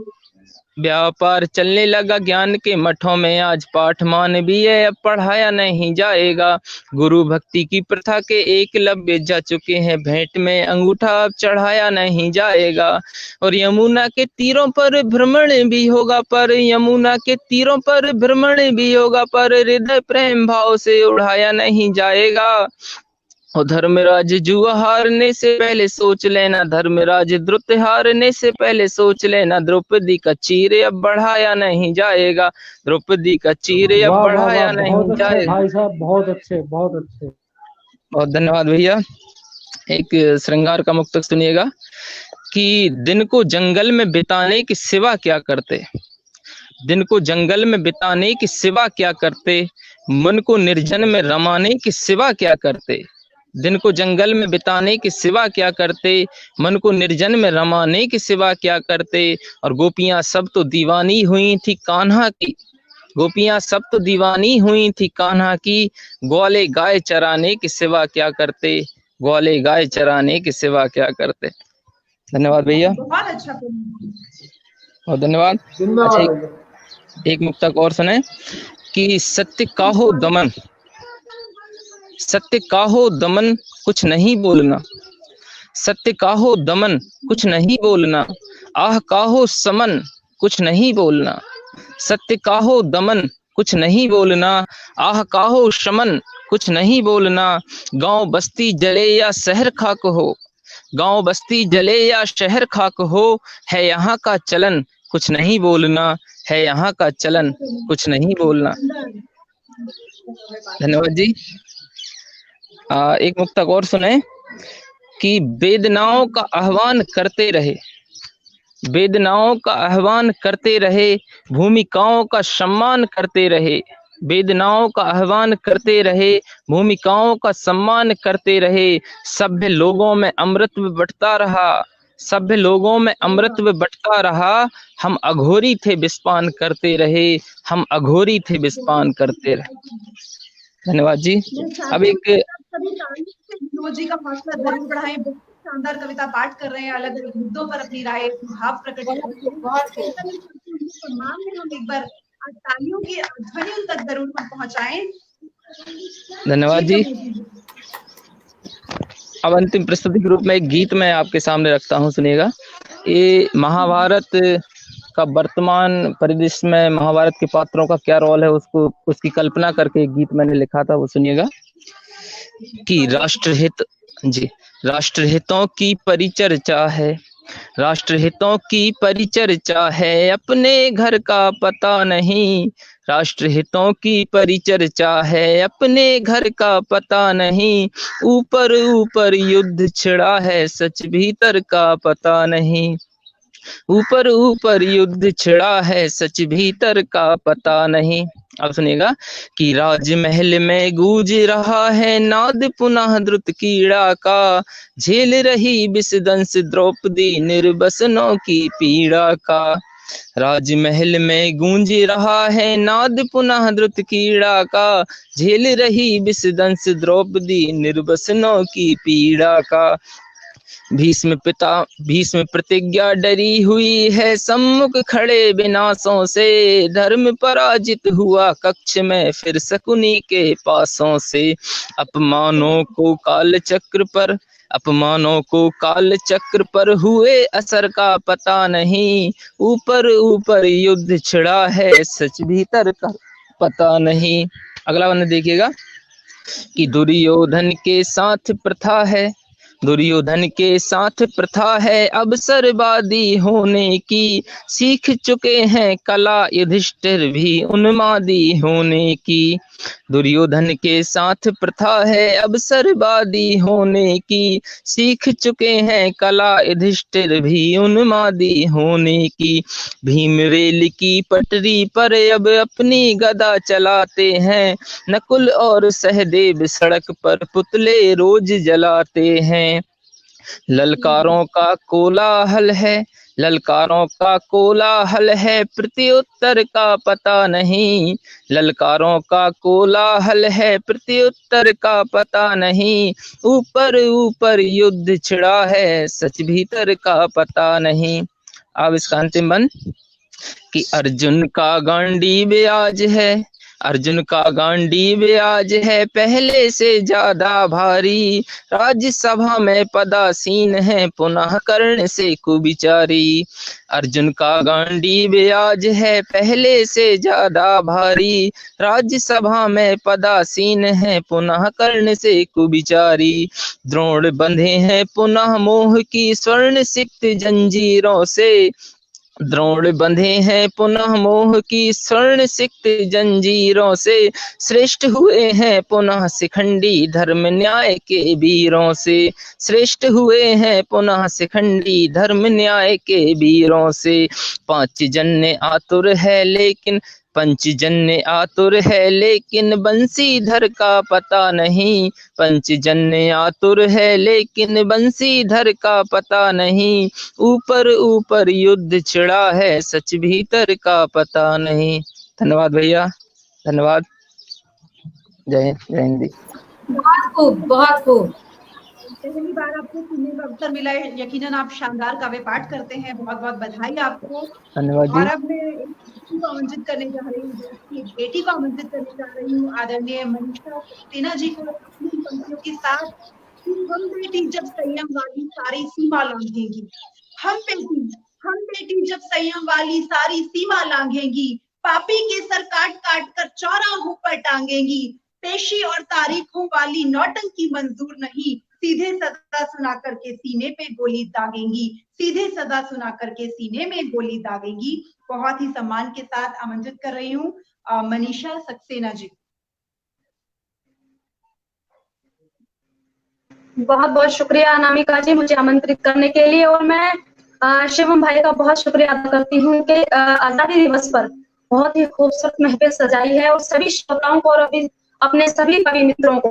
व्यापार चलने लगा ज्ञान के मठों में आज, पाठमान भी है अब पढ़ाया नहीं जाएगा। गुरु भक्ति की प्रथा के एकलव्य जा चुके हैं, भेंट में अंगूठा अब चढ़ाया नहीं जाएगा। और यमुना के तीरों पर भ्रमण भी होगा, पर यमुना के तीरों पर भ्रमण भी होगा, पर हृदय प्रेम भाव से उड़ाया नहीं जाएगा। और धर्मराज जुआ हारने से पहले सोच लेना, धर्मराज द्रुत हारने से पहले सोच लेना, द्रौपदी का चीर अब बढ़ाया नहीं जाएगा, द्रौपदी का चीर अब वाह वाह बढ़ाया वाह, नहीं बहुत अच्छे जाएगा। भाई साहब, बहुत अच्छे, बहुत अच्छे। बहुत धन्यवाद भैया। एक श्रृंगार का मुक्तक सुनिएगा कि दिन को जंगल में बिताने की सिवा क्या करते, दिन को जंगल में बिताने की सिवा क्या करते, मन को निर्जन में रमाने की सिवा क्या करते, दिन को जंगल में बिताने की सिवा क्या करते, मन को निर्जन में रमाने की सिवा क्या करते। और गोपियां सब तो दीवानी हुई थी कान्हा की, गोपियां सब तो दीवानी हुई थी कान्हा की, ग्वाले गाय चराने के सिवा क्या करते, ग्वाले गाय चराने के सिवा क्या करते। धन्यवाद भैया, बहुत अच्छा बहुत धन्यवाद। अच्छा, धन्यवाद भैया। एक मुक्तक और सुने कि सत्य काहो दमन, सत्य काहो दमन कुछ नहीं बोलना, सत्य काहो दमन कुछ नहीं बोलना, आह काहो समन कुछ नहीं बोलना, सत्य काहो दमन कुछ नहीं बोलना, आह काहो शमन कुछ नहीं बोलना। गांव बस्ती जले या शहर खाक हो, गांव बस्ती जले या शहर खाक हो, है यहाँ का चलन कुछ नहीं बोलना, है यहाँ का चलन कुछ नहीं बोलना। धन्यवाद जी। एक मुक्तक और सुने कि वेदनाओं का आह्वान करते रहे, वेदनाओं का आह्वान करते रहे, भूमिकाओं का सम्मान करते रहे, वेदनाओं का आह्वान करते रहे, भूमिकाओं का सम्मान करते रहे। सभ्य लोगों में अमृत बटता रहा, सभ्य लोगों में अमृत बटता रहा, हम अघोरी थे विस्पान करते रहे, हम अघोरी थे विस्पान करते रहे। धन्यवाद जी। अब एक विनोद जी का हौसला जरूर बढ़ाएं, बहुत शानदार कविता पाठ कर रहे हैं, अलग अलग मुद्दों पर अपनी राय भाव प्रकट कर रहे हैं। बहुत सम्मान में हम एक बार तालियों की ध्वनि उन तक जरूर हम पहुंचाएं। धन्यवाद जी। अब अंतिम प्रस्तुति के रूप में एक गीत मैं आपके सामने रखता हूँ, सुनिएगा। ये महाभारत का वर्तमान परिदृश्य में महाभारत के पात्रों का क्या रोल है उसको उसकी कल्पना करके एक गीत मैंने लिखा था, वो सुनिएगा। कि राष्ट्रहित जी, राष्ट्रहितों की परिचर्चा है, राष्ट्रहितों की परिचर्चा है, अपने घर का पता नहीं, राष्ट्रहितों की परिचर्चा है, अपने घर का पता नहीं, ऊपर ऊपर युद्ध छिड़ा है, सच भीतर का पता नहीं, ऊपर ऊपर युद्ध छिड़ा है, सच भीतर का पता नहीं। अब सुनिएगा कि राजमहल में गूंज रहा है नाद पुनः द्रुत कीड़ा का, झेल रही विषदंश द्रौपदी निर्वसनों की पीड़ा का, राजमहल में गूंज रहा है नाद पुनः द्रुत कीड़ा का, झेल रही विषदंश द्रौपदी निर्वसनों की पीड़ा का। भीष्म प्रतिज्ञा डरी हुई है, सम्मुख खड़े विनाशों से, धर्म पराजित हुआ कक्ष में फिर शकुनी के पासों से, अपमानों को काल चक्र पर हुए असर का पता नहीं, ऊपर ऊपर युद्ध छिड़ा है, सच भीतर का पता नहीं। अगला बंदा देखिएगा कि दुर्योधन के साथ प्रथा है, दुर्योधन के साथ प्रथा है, अवसरवादी होने की, सीख चुके हैं कला युधिष्ठिर भी उन्मादी होने की, दुर्योधन के साथ प्रथा है, अवसरवादी होने की, सीख चुके हैं कला युधिष्ठिर भी उन्मादी होने की। भीम रेल की पटरी पर अब अपनी गदा चलाते हैं, नकुल और सहदेव सड़क पर पुतले रोज जलाते हैं, ललकारों का कोलाहल है, ललकारों का कोलाहल है, प्रत्युत्तर का पता नहीं, ललकारों का कोलाहल है, प्रत्युत्तर का पता नहीं, ऊपर ऊपर युद्ध छिड़ा है, सच भीतर का पता नहीं। अब इसका अंतिम बंद कि अर्जुन का गांडीव आज है, अर्जुन का गांडीव आज है पहले से ज्यादा भारी, राज्यसभा में पदासीन है पुनः कर्ण से कुविचारी, अर्जुन का गांडीव आज है पहले से ज्यादा भारी, राज्यसभा में पदासीन है पुनः कर्ण से कुविचारी, द्रोण बंधे हैं पुनः मोह की स्वर्ण सिक्त जंजीरों से, द्रोण बंधे हैं पुनः मोह की स्वर्ण सिक्त जंजीरों से, श्रेष्ठ हुए हैं पुनः शिखंडी धर्म न्याय के वीरों से, श्रेष्ठ हुए हैं पुनः शिखंडी धर्म न्याय के वीरों से। पंचजन्य आतुर है लेकिन पंचजन्य आतुर है लेकिन बंसीधर का पता नहीं, पंचजन्य आतुर है लेकिन बंसीधर का पता नहीं, ऊपर ऊपर युद्ध छिड़ा है सच भीतर का पता नहीं। धन्यवाद भैया, धन्यवाद। जय हिंद, जय हिंद जी। बहुत खूब, बहुत खूब। पहली बार आपको सुनने का अवसर मिला है, यकीनन आप शानदार काव्य पाठ करते हैं, बहुत बहुत बधाई आपको। धन्यवाद और जी। अब मैं एक बेटी को आमंत्रित करने जा रही हूँ, एक बेटी को आमंत्रित करने जा रही हूँ, आदरणीय मनीषा सक्सेना जी को अपनी पंक्तियों के साथ। हम बेटी जब संयम वाली सारी सीमा लांघेगी, हम बेटी जब संयम वाली सारी सीमा लांघेगी, पापी के सर काट काट कर चौराहों पर टांगेगी, पेशी और तारीखों वाली नौटंकी मंजूर नहीं, सीधे सदा सुना करके सीने पे गोली दागेंगी, सीधे सदा सुना करके सीने में गोली दागेंगी। बहुत ही सम्मान के साथ आमंत्रित कर रही हूँ मनीषा सक्सेना जी। बहुत बहुत शुक्रिया अनामिका जी मुझे आमंत्रित करने के लिए। और मैं शिवम भाई का बहुत शुक्रिया अदा करती हूँ कि आजादी दिवस पर बहुत ही खूबसूरत महफिल सजाई है, और सभी श्रोताओं को और अभी अपने सभी कवि मित्रों को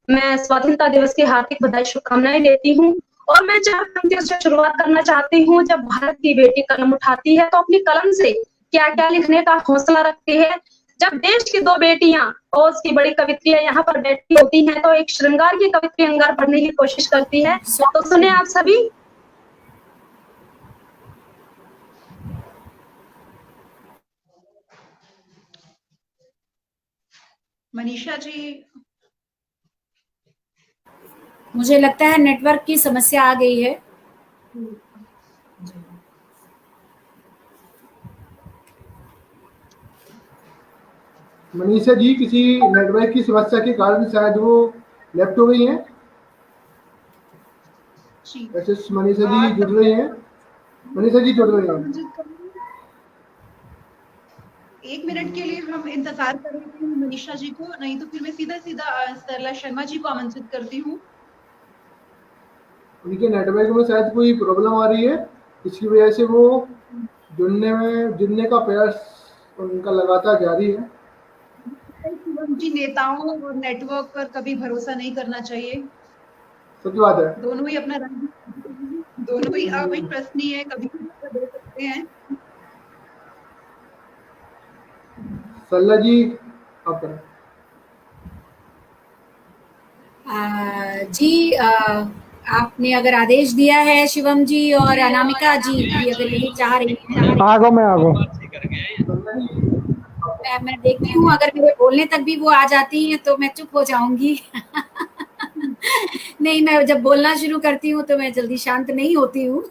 मैं स्वाधीनता दिवस की हार्दिक बधाई शुभकामनाएं देती हूँ। और मैं 4 पंक्तियों से शुरुआत करना चाहती हूँ। जब भारत की बेटी कलम उठाती है तो अपनी कलम से क्या क्या लिखने का हौसला रखती है। जब देश की 2 बेटियां और उसकी बड़ी कवित्रियां यहाँ पर बैठी होती हैं तो एक श्रृंगार की कवित्री अंगार पढ़ने की कोशिश करती है। तो सुने आप सभी। मनीषा जी, मुझे लगता है नेटवर्क की समस्या आ गई है। मनीषा जी किसी नेटवर्क की समस्या के कारण शायद वो लेफ्ट हो गई हैं। वैसे मनीषा जी जुड़ रही हैं। मनीषा जी जुड़ रही हैं। 1 मिनट के लिए हम इंतजार कर रहे हैं मनीषा जी को, नहीं तो फिर मैं सीधा सरला शर्मा जी को आमंत्रित करती हूँ। उनके नेटवर्क में शायद कोई प्रॉब्लम आ रही है, इसकी वजह से वो जुड़ने का प्रयास उनका लगातार जारी है। जी, नेताओं और नेटवर्क पर कभी भरोसा नहीं करना चाहिए। सच बात है। दोनों ही अपना रंग, दोनों ही अविश्वसनीय है, कभी भी दे सकते हैं। सरला जी आप करें। जी, आपने अगर आदेश दिया है शिवम जी और अनामिका जी भी अगर यही चाह रही है, आगो मैं आगो मैं देखती हूँ अगर मेरे बोलने तक भी वो आ जाती हैं तो मैं चुप हो जाऊंगी। नहीं, मैं जब बोलना शुरू करती हूँ तो मैं जल्दी शांत नहीं होती हूँ।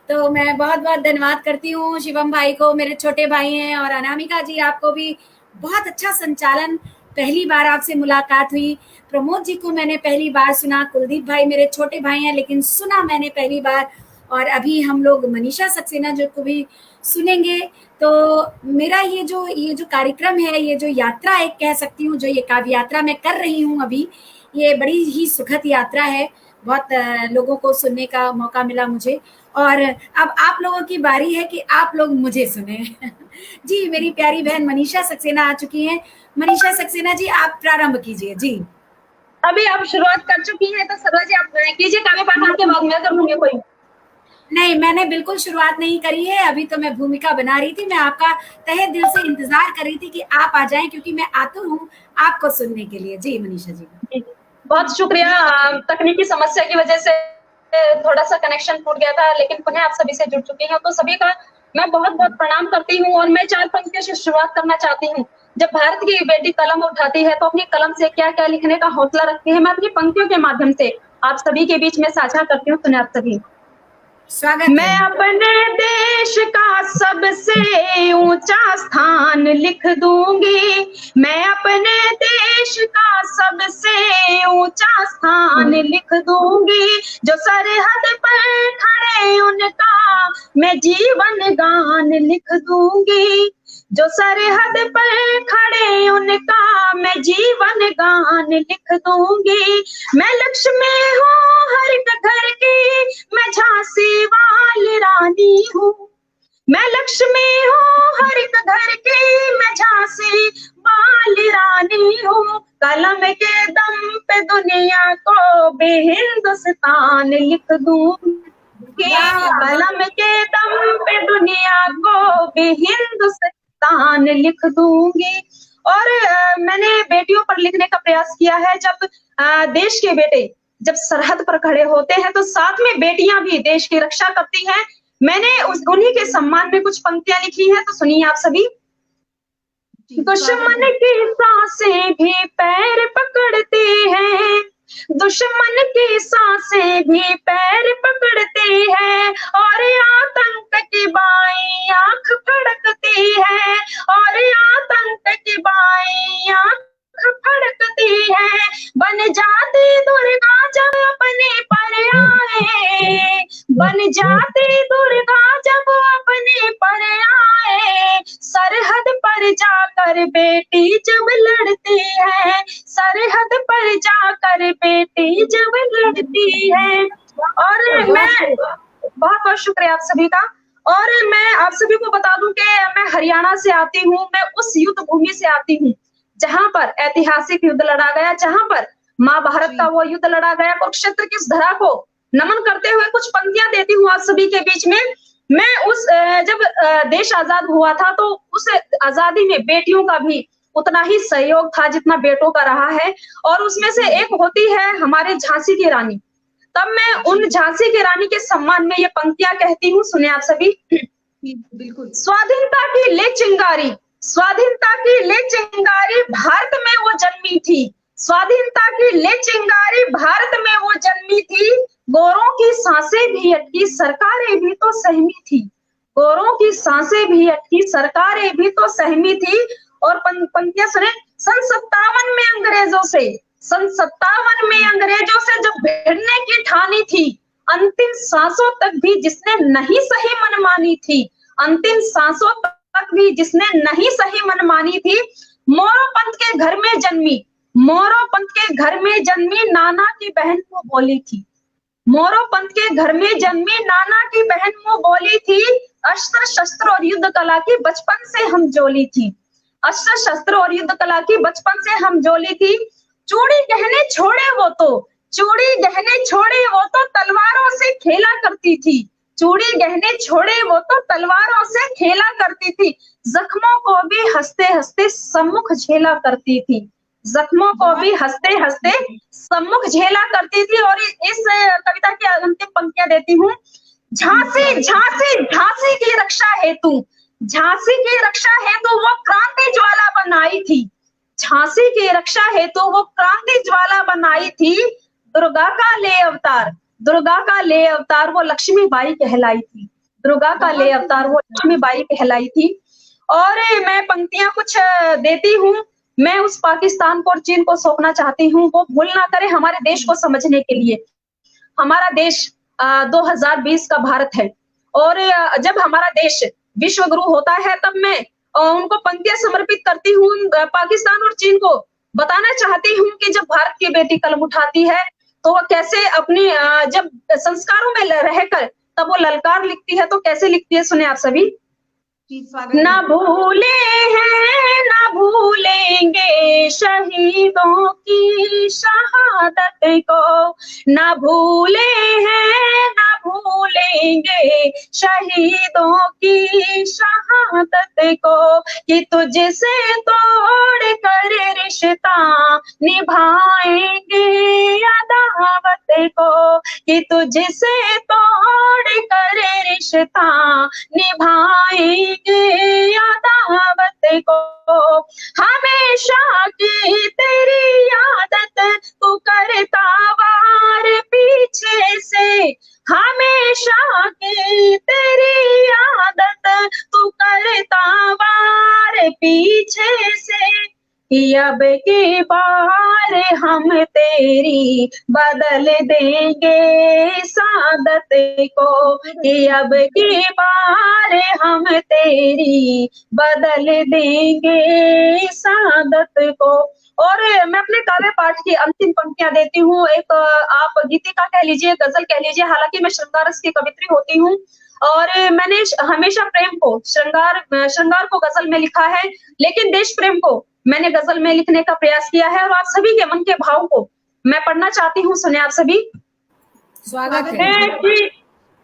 तो मैं बहुत बहुत धन्यवाद करती हूँ शिवम भाई को, मेरे छोटे भाई हैं, और अनामिका जी आपको भी बहुत अच्छा संचालन। पहली बार आपसे मुलाकात हुई। प्रमोद जी को मैंने पहली बार सुना, कुलदीप भाई मेरे छोटे भाई हैं लेकिन सुना मैंने पहली बार, और अभी हम लोग मनीषा सक्सेना जी को भी सुनेंगे। तो मेरा ये जो कार्यक्रम है, ये जो यात्रा एक कह सकती हूँ, जो ये काव्य यात्रा मैं कर रही हूँ अभी, ये बड़ी ही सुखद यात्रा है। बहुत लोगों को सुनने का मौका मिला मुझे, और अब आप लोगों की बारी है कि आप लोग मुझे सुने। जी, मेरी प्यारी बहन मनीषा सक्सेना आ चुकी हैं। मनीषा सक्सेना जी आप प्रारंभ कीजिए। जी, अभी आप शुरुआत कर चुकी हैं तो सरला जी आप कीजिए काव्य पाठ के बाद मैं करूंगी कोई। नहीं, मैंने बिल्कुल शुरुआत नहीं करी है, अभी तो मैं भूमिका बना रही थी। मैं आपका तहे दिल से इंतजार कर रही थी कि आप आ जाएं, क्योंकि मैं आतुर हूँ आपको सुनने के लिए। जी मनीषा जी। बहुत शुक्रिया। तकनीकी समस्या की वजह से थोड़ा सा कनेक्शन टूट गया था, लेकिन पुनः आप सभी से जुड़ चुके हैं तो सभी का मैं बहुत बहुत प्रणाम करती हूँ। और मैं 4 पंक्तियों से शुरुआत करना चाहती हूँ। जब भारत की बेटी कलम उठाती है तो अपनी कलम से क्या क्या लिखने का हौसला रखती है, मैं अपनी पंक्तियों के माध्यम से आप सभी के बीच में साझा करती हूँ। सुने आप सभी। स्वागत। मैं अपने देश का सबसे ऊंचा स्थान लिख दूंगी, मैं अपने देश का सबसे ऊंचा स्थान लिख दूंगी, जो सरहद पर खड़े उनका मैं जीवन गान लिख दूंगी, जो सरहद पर खड़े उनका मैं जीवन गान लिख दूंगी। मैं लक्ष्मी हूँ हर एक घर की, मैं झांसी वाली रानी हूँ, मैं लक्ष्मी हूँ हर एक घर की, मैं झांसी वाली रानी हूँ। कलम के दम पे दुनिया को बेहिंदुस्तान लिख दूंगी, कलम के दम पे दुनिया को बेहिंदुस्तान दास्तान लिख दूंगी। और मैंने बेटियों पर लिखने का प्रयास किया है। जब देश के बेटे जब सरहद पर खड़े होते हैं तो साथ में बेटियां भी देश की रक्षा करती हैं। मैंने उन्हीं के सम्मान में कुछ पंक्तियां लिखी हैं, तो सुनिए आप सभी। दुश्मन की सांसें भी पैर पकड़ते हैं, दुश्मन की सांसें भी पैर पकड़ते हैं, और आतंक की बाई आंख फड़कती है, और आतंक की बाई आंख फड़कती है। बन जाती दुर्गा जब अपने पर आए, बन जाती दुर्गा जब अपने पर आए, सरहद पर जाकर बेटी जब लड़ती है, सरहद पर जाकर बेटी जब लड़ती है। और मैं बहुत बहुत शुक्रिया आप सभी का। और मैं आप सभी को बता दूं कि मैं हरियाणा से आती हूँ, मैं उस युद्ध भूमि से आती हूँ जहां पर ऐतिहासिक युद्ध लड़ा गया, जहां पर महाभारत का वो युद्ध लड़ा गया। कुरुक्षेत्र की उस धरा को नमन करते हुए कुछ पंक्तियां देती हूँ आप सभी के बीच में। मैं उस जब देश आजाद हुआ था तो उस आजादी में बेटियों का भी उतना ही सहयोग था जितना बेटों का रहा है। और उसमें से एक होती है हमारे झांसी की रानी। तब मैं उन झांसी की रानी के सम्मान में ये पंक्तियां कहती हूँ, सुने आप सभी। बिल्कुल। स्वाधीनता की ले चिंगारी, स्वाधीनता की ले चिंगारी भारत में वो जन्मी थी, स्वाधीनता की ले चिंगारी भारत में वो जन्मी थी। गोरों की सांसें भी अटकी, सरकारें भी तो सहमी थी, गोरों की सांसें भी अटकी, सरकारें भी तो सहमी थी। और पंक्तियां सुने। सन 57 में अंग्रेजों से, सन 57 में अंग्रेजों से जब भिड़ने की ठानी थी, अंतिम सांसों तक भी जिसने नहीं सही मनमानी थी, अंतिम सांसों तक भी जिसने नहीं सही मनमानी थी। मोरोपंत के घर में जन्मी, मोरोपंत के घर में जन्मी नाना की बहन वो बोली थी, मोरोपंत के घर में जन्मी नाना की बहन वो बोली थी। अस्त्र शस्त्र और युद्ध कला की बचपन से हम जोली थी, अस्त्र शस्त्र और युद्ध कला की बचपन से हम जोली थी। चूड़ी गहने छोड़े वो तो, चूड़ी गहने छोड़े वो तो तलवारों से खेला करती थी, चूड़ी गहने छोड़े वो तो तलवारों से खेला करती थी। जख्मों को भी हंसते हंसते सम्मुख झेला करती थी, जख्मों को भी हंसते हंसते सम्मुख झेला करती थी। और इस कविता की अंतिम पंक्तियां देती हूँ। झांसी झांसी झांसी की रक्षा हेतु, झांसी की रक्षा हेतु वो क्रांति ज्वाला बनाई थी, झांसी की रक्षा हेतु वो क्रांति ज्वाला बनाई थी। दुर्गा का ले अवतार, दुर्गा का ले अवतार वो लक्ष्मीबाई कहलाई थी, दुर्गा का ले अवतार वो लक्ष्मीबाई कहलाई थी। और मैं पंक्तियां कुछ देती हूँ। मैं उस पाकिस्तान को और चीन को सौंपना चाहती हूँ, वो भूल ना करे हमारे देश को समझने के लिए। हमारा देश 2020 का भारत है, और जब हमारा देश विश्व गुरु होता है तब मैं उनको पंक्तियां समर्पित करती हूँ। पाकिस्तान और चीन को बताना चाहती हूँ कि जब भारत की बेटी कलम उठाती है तो वो कैसे अपनी जब संस्कारों में रहकर तब वो ललकार लिखती है, तो कैसे लिखती है, सुने आप सभी। ना भूले हैं ना भूलेंगे शहीदों की शहादत को, ना भूले हैं ना भूलेंगे शहीदों की शहादत को, कि तुझसे तोड़ कर रिश्ता निभाएंगे अदावत को, कि तुझसे तोड़ कर रिश्ता निभाएंगे अदावत को। हमेशा की तेरी आदत तू करता वार पीछे से, हमेशा की तेरी आदत तू करता वार पीछे से। अब की बार हम तेरी बदल देंगे सादत को, अब की बार हम तेरी बदल देंगे सादत को। और मैं अपने काव्य पाठ की अंतिम पंक्तियां देती हूँ। एक आप गीतिका कह लीजिए, गजल कह लीजिए, हालांकि मैं श्रृंगार रस की कवित्री होती हूँ और मैंने हमेशा प्रेम को श्रृंगार को गजल में लिखा है, लेकिन देश प्रेम को मैंने गजल में लिखने का प्रयास किया है और आप सभी के मन के भाव को मैं पढ़ना चाहती हूँ। सुने आप सभी। स्वागत है जी,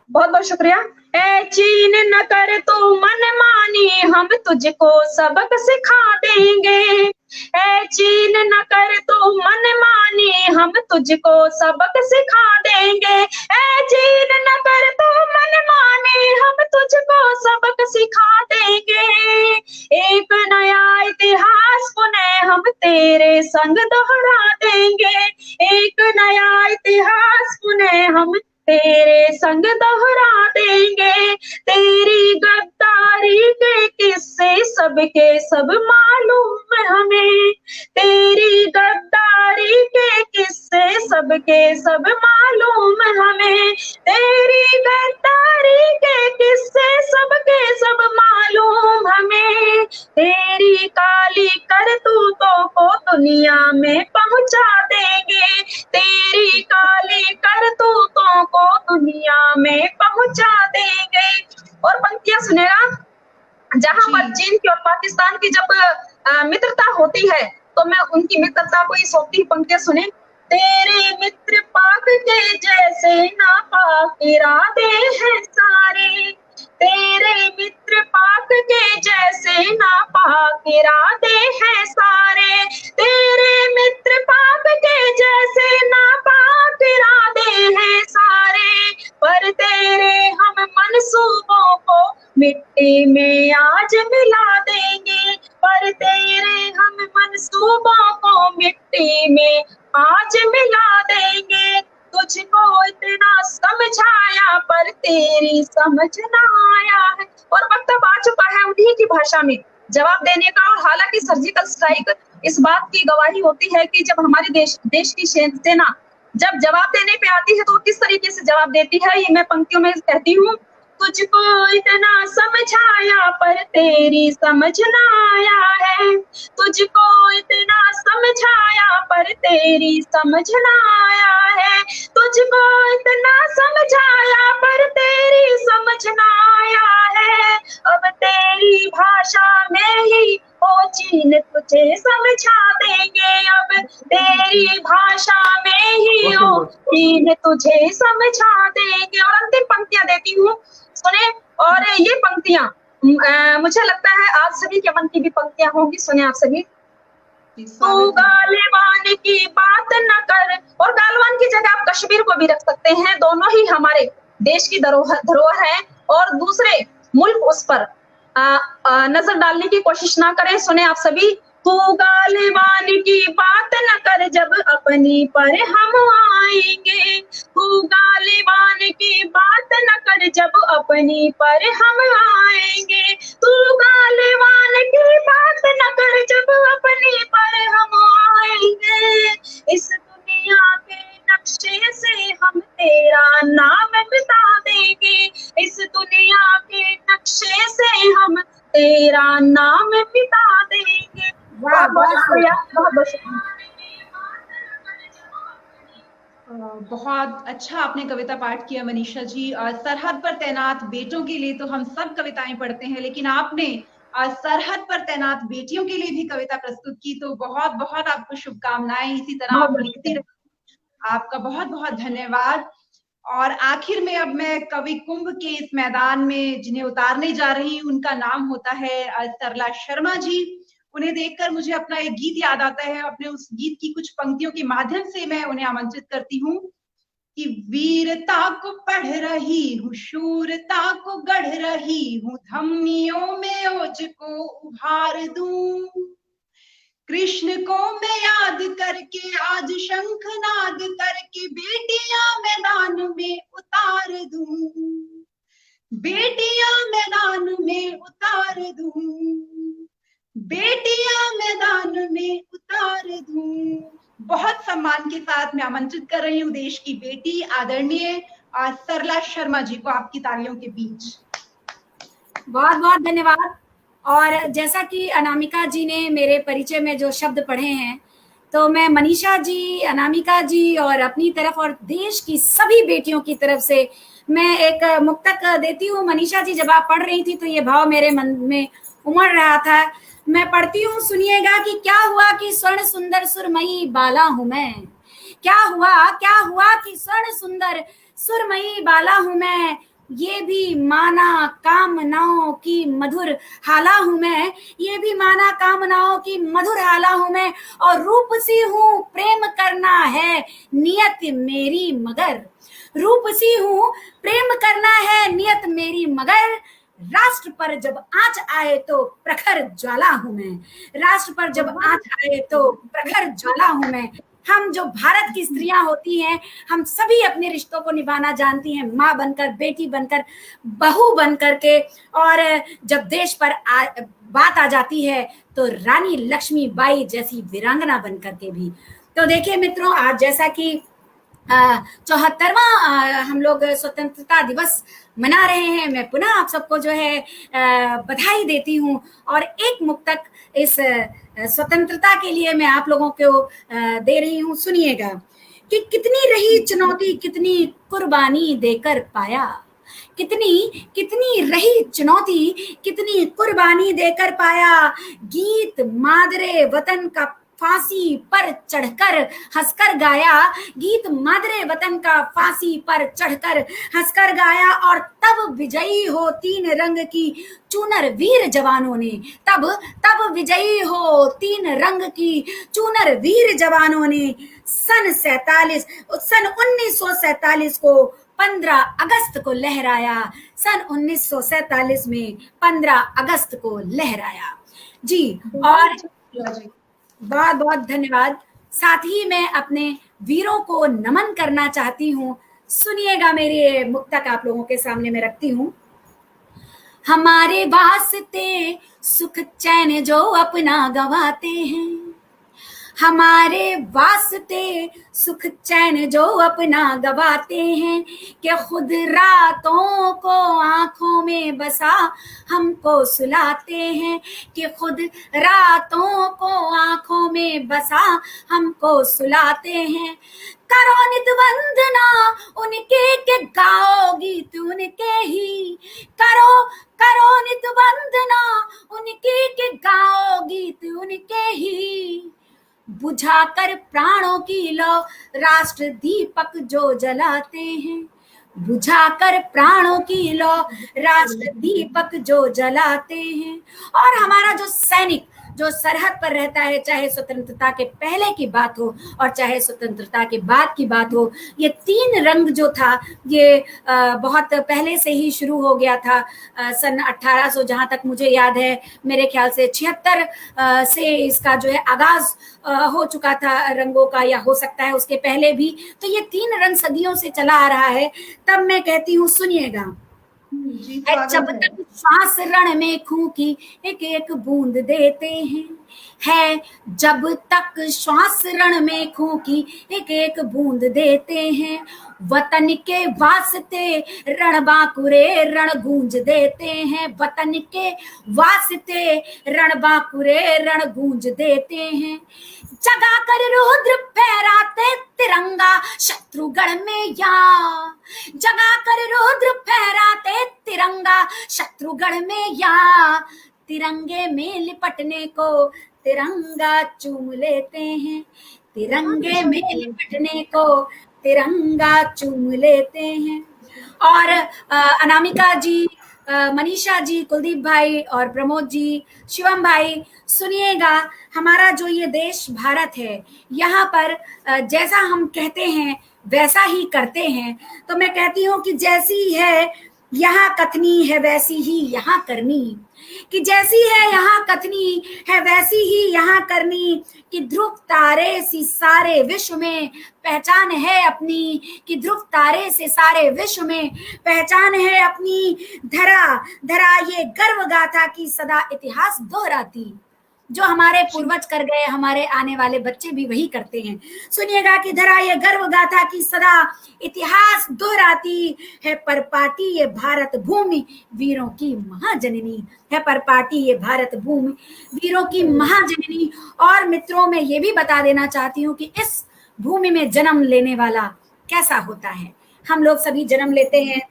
बहुत बहुत शुक्रिया। ऐ चीन न कर तू मन मानी, हम तुझको सबक सिखा देंगे। ऐ चीन न कर तू मन मानी, हम तुझको सबक सिखा देंगे। ऐ चीन न कर तू मन मानी, हम तुझको सबक सिखा देंगे। एक नया इतिहास पुनः हम तेरे संग दोहरा देंगे। एक नया इतिहास पुनः हम तेरे संग दोहरा देंगे। तेरी गद्दारी के किस्से सबके सब मालूम हमें। तेरी गद्दारी के किस्से सबके सब मालूम हमें। तेरी गद्दारी के किस्से सबके सब मालूम हमें। तेरी काली करतूतों को दुनिया में पहुंचा देंगे। तेरी काली करतूतों को दुनिया में पहुंचा देंगे। और पंक्तियां सुनेगा, जहां पर चीन की और पाकिस्तान की जब मित्रता होती है तो मैं उनकी मित्रता को ही सौंपती हूँ। पंक्तियां सुने। तेरे मित्र पाक के जैसे नापाक इरादे हैं सारे। तेरे मित्र पाक के जैसे नापाक इरादे हैं सारे। तेरे मित्र पाक के जैसे नापाक इरादे हैं सारे। पर तेरे हम मंसूबों को मिट्टी में आज मिला देंगे। पर तेरे हम मंसूबों को मिट्टी में आज मिला देंगे। तुझको इतना समझाया पर तेरी समझ ना आया है। और वक्त अब आ चुका है उन्हीं की भाषा में जवाब देने का। और हालांकि सर्जिकल स्ट्राइक इस बात की गवाही होती है कि जब हमारे देश की सेना जब जवाब देने पे आती है तो किस तरीके से जवाब देती है, ये मैं पंक्तियों में कहती हूँ। तुझको इतना समझाया पर तेरी समझ ना आया है। तुझको इतना समझाया पर तेरी समझ ना आया है। तुझको इतना समझाया पर तेरी समझ ना आया है। अब तेरी भाषा में ही ओ चीन तुझे समझा देंगे। अब तेरी भाषा में ही ओ चीन तुझे समझा देंगे। और अंतिम पंक्तियां देती हूँ, सुने। और ये पंक्तियां मुझे लगता है आप सभी के मन की भी पंक्तियां होंगी। सुने आप सभी। तू गालिबान की बात न कर, और गालिबान की जगह आप कश्मीर को भी रख सकते हैं। दोनों ही हमारे देश की धरोहर है और दूसरे मुल्क उस पर नजर डालने की कोशिश ना करें। सुने आप सभी। तू गालिबान की बात न कर, जब अपनी पर हम आएंगे। तू गालिबान की बात न कर, जब अपनी पर हम आएंगे। तू गालिबान की बात न कर, जब अपनी पर हम आएंगे। इस दुनिया के नक्शे से हम तेरा नाम मिटा देंगे। इस दुनिया के नक्शे से हम तेरा नाम मिटा देंगे। बहुत शुक्रिया। बहुत अच्छा आपने कविता पाठ किया मनीषा जी। सरहद पर तैनात बेटों के लिए तो हम सब कविताएं पढ़ते हैं, लेकिन आपने सरहद पर तैनात बेटियों के लिए भी कविता प्रस्तुत की, तो बहुत बहुत आपको शुभकामनाएं। इसी तरह आप लिखती रहिए। आपका बहुत बहुत धन्यवाद। और आखिर में अब मैं कवि कुंभ के इस मैदान में जिन्हें उतारने जा रही हूँ, उनका नाम होता है सरला शर्मा जी। उन्हें देखकर मुझे अपना एक गीत याद आता है। अपने उस गीत की कुछ पंक्तियों के माध्यम से मैं उन्हें आमंत्रित करती हूँ कि वीरता को पढ़ रही हूँ, शूरता को गढ़ रही हूँ, धमनियों में ओज को उभार दूं। कृष्ण को मैं याद करके आज शंखनाद करके बेटियां मैदान में उतार दूं। बेटियां मैदान में उतार दूं। बेटियां मैदान में उतार दूं। बहुत सम्मान के साथ मैं आमंत्रित कर रही हूँ देश की बेटी आदरणीय सरला शर्मा जी को आपकी तालियों के बीच। बहुत बहुत धन्यवाद। और जैसा कि अनामिका जी ने मेरे परिचय में जो शब्द पढ़े हैं, तो मैं मनीषा जी, अनामिका जी और अपनी तरफ और देश की सभी बेटियों की तरफ से मैं एक मुक्तक देती हूँ। मनीषा जी, जब आप पढ़ रही थी तो ये भाव मेरे मन में उमड़ रहा था। मैं पढ़ती हूँ, सुनिएगा कि क्या हुआ कि स्वर्ण सुंदर सुरमई बाला हूं मैं। क्या हुआ कि स्वर्ण सुंदर सुरमई बाला हूं मैं। ये भी माना कामनाओं की मधुर हाला हूं मैं, ये भी माना कामनाओं की मधुर हाला हूं मैं, और रूप सी हूं प्रेम करना है नियत मेरी मगर, रूप सी हूं प्रेम करना है नियत मेरी मगर, राष्ट्र पर जब आंच आए तो प्रखर ज्वाला हूं मैं, राष्ट्र पर जब आंच आए तो प्रखर ज्वाला हूं मैं। हम जो भारत की स्त्रियां होती हैं, हम सभी अपने रिश्तों को निभाना जानती हैं, माँ बनकर, बेटी बनकर, बहू बनकर के, और जब देश पर बात आ जाती है तो रानी लक्ष्मीबाई जैसी वीरांगना बनकर के भी। तो देखिए मित्रों, आज जैसा कि 74वां हम लोग स्वतंत्रता दिवस मना रहे हैं, मैं पुनः आप सबको जो है बधाई देती हूँ, और एक मुक्तक इस स्वतंत्रता के लिए मैं आप लोगों को दे रही हूँ। सुनिएगा कि कितनी रही चुनौती, कितनी कुर्बानी देकर पाया, कितनी रही चुनौती, कितनी कुर्बानी देकर पाया, गीत मादरे वतन का फांसी पर चढ़कर हंसकर गाया, गीत मादरे वतन का फांसी पर चढ़कर हंसकर गाया, और तब विजयी हो तीन रंग की चूनर वीर जवानों ने, तब विजयी हो तीन रंग की चूनर वीर जवानों ने, सन 1947 को 15 अगस्त को लहराया, सन 1947 में 15 अगस्त को लहराया जी। और बहुत बहुत धन्यवाद। साथ ही मैं अपने वीरों को नमन करना चाहती हूँ। सुनिएगा, मेरी मुक्तक आप लोगों के सामने मैं रखती हूँ। हमारे वास्ते सुख चैन जो अपना गवाते हैं, हमारे वास्ते सुख चैन जो अपना गवाते हैं, कि खुद रातों को आंखों में बसा हमको सुलाते हैं, कि खुद रातों को आंखों में बसा हमको सुलाते हैं। करो नित वंदना उनके के गाओ गीत उनके ही, करो नित वंदना उनके के गाओ गीत उनके ही, बुझाकर प्राणों की लो राष्ट्र दीपक जो जलाते हैं, बुझाकर प्राणों की लो राष्ट्र दीपक जो जलाते हैं। और हमारा जो सैनिक जो सरहद पर रहता है, चाहे स्वतंत्रता के पहले की बात हो और चाहे स्वतंत्रता के बाद की बात हो, ये तीन रंग जो था ये बहुत पहले से ही शुरू हो गया था। सन 1800 जहाँ तक मुझे याद है, मेरे ख्याल से 76 से इसका जो है आगाज हो चुका था रंगों का, या हो सकता है उसके पहले भी। तो ये तीन रंग सदियों से चला आ रहा है। तब मैं कहती हूँ, सुनिएगा, जब तक श्वास रण में खून की एक एक बूंद देते हैं, है जब तक श्वास रण में खून की एक एक बूंद देते हैं, वतन के वास्ते रण बांकुरे रण गूंज देते हैं, वतन के वास्ते रण बांकुरे रण गूंज देते हैं। जगा कर रुद्र फहराते तिरंगा शत्रुगढ़ में, या जगा कर रुद्र फहराते तिरंगा शत्रुगढ़ में, या तिरंगे में लिपटने को तिरंगा चूम लेते हैं, तिरंगे में लिपटने को तिरंगा चूम लेते हैं। और अनामिका जी, मनीषा जी, कुलदीप भाई और प्रमोद जी, शिवम भाई, सुनिएगा, हमारा जो ये देश भारत है, यहाँ पर जैसा हम कहते हैं वैसा ही करते हैं। तो मैं कहती हूँ कि जैसी है यहाँ कथनी है वैसी ही यहाँ करनी, कि जैसी है यहाँ कथनी है वैसी ही यहाँ करनी, कि ध्रुव तारे सी सारे विश्व में पहचान है अपनी, कि ध्रुव तारे से सारे विश्व में पहचान है अपनी। धरा ये गर्व गाथा की सदा इतिहास दोहराती, जो हमारे पूर्वज कर गए हमारे आने वाले बच्चे भी वही करते हैं। सुनिएगा कि धरा ये गर्व गाथा की सदा इतिहास दोहराती है, परपाटी ये भारत भूमि वीरों की महाजननी है, परपाटी ये भारत भूमि वीरों की महाजननी। और मित्रों, मैं ये भी बता देना चाहती हूँ कि इस भूमि में जन्म लेने वाला कैसा होता है। हम लोग सभी जन्म लेते हैं,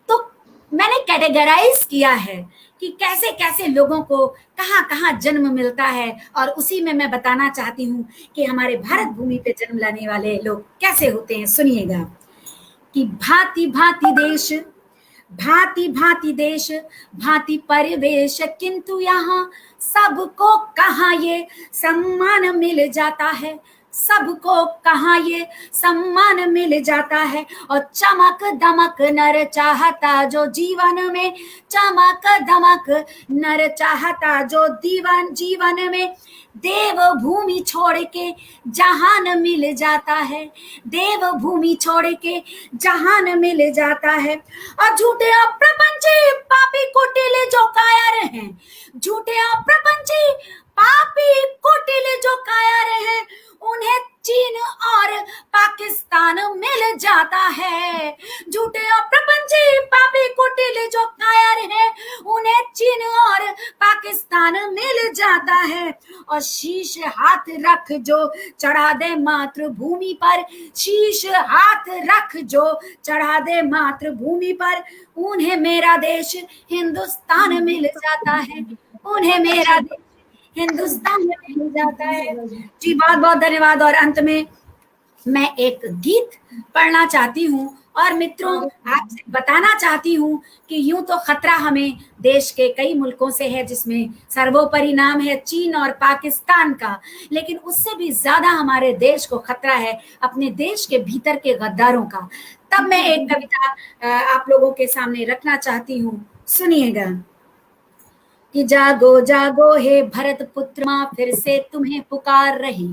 तो मैंने कैटेगराइज किया है कि कैसे कैसे लोगों को कहाँ कहाँ जन्म मिलता है, और उसी में मैं बताना चाहती हूँ कि हमारे भारत भूमि पे जन्म लेने वाले लोग कैसे होते हैं। सुनिएगा कि भांति भांति देश भांति भांति देश भांति परिवेश, किंतु यहाँ सबको कहाँ ये सम्मान मिल जाता है, सबको कहाँ ये सम्मान मिल जाता है। और चमक दमक नर चाहता जो जीवन में, चमक दमक नर चाहता जो जीवन में, देव भूमि छोड़ के जहान मिल जाता है, देव भूमि छोड़ के जहान मिल जाता है। और झूठे प्रपंची पापी कुटिल जो कायर हैं, झूठे प्रपंची पापी कुटिल जो कायर हैं, उन्हें चीन और पाकिस्तान मिल जाता है। झूठे और प्रपंची पापी कुटिल जो कायर हैं, उन्हें चीन और पाकिस्तान मिल जाता है। और शीश हाथ रख जो चढ़ा दे मातृभूमि पर, शीश हाथ रख जो चढ़ा दे मातृभूमि पर, उन्हें मेरा देश हिंदुस्तान मिल जाता है, उन्हें मेरा देश हिंदुस्तान में मिल जाता है। जी बहुत बहुत धन्यवाद। और अंत में मैं एक गीत पढ़ना चाहती हूँ और मित्रों आपसे बताना चाहती हूँ कि यूं तो खतरा हमें देश के कई मुल्कों से है, जिसमें सर्वोपरि नाम है चीन और पाकिस्तान का, लेकिन उससे भी ज्यादा हमारे देश को खतरा है अपने देश के भीतर के गद्दारों का। तब मैं एक कविता आप लोगों के सामने रखना चाहती हूँ, सुनिएगा। कि जागो जागो हे भरत पुत्र, माँ फिर से तुम्हें पुकार रही,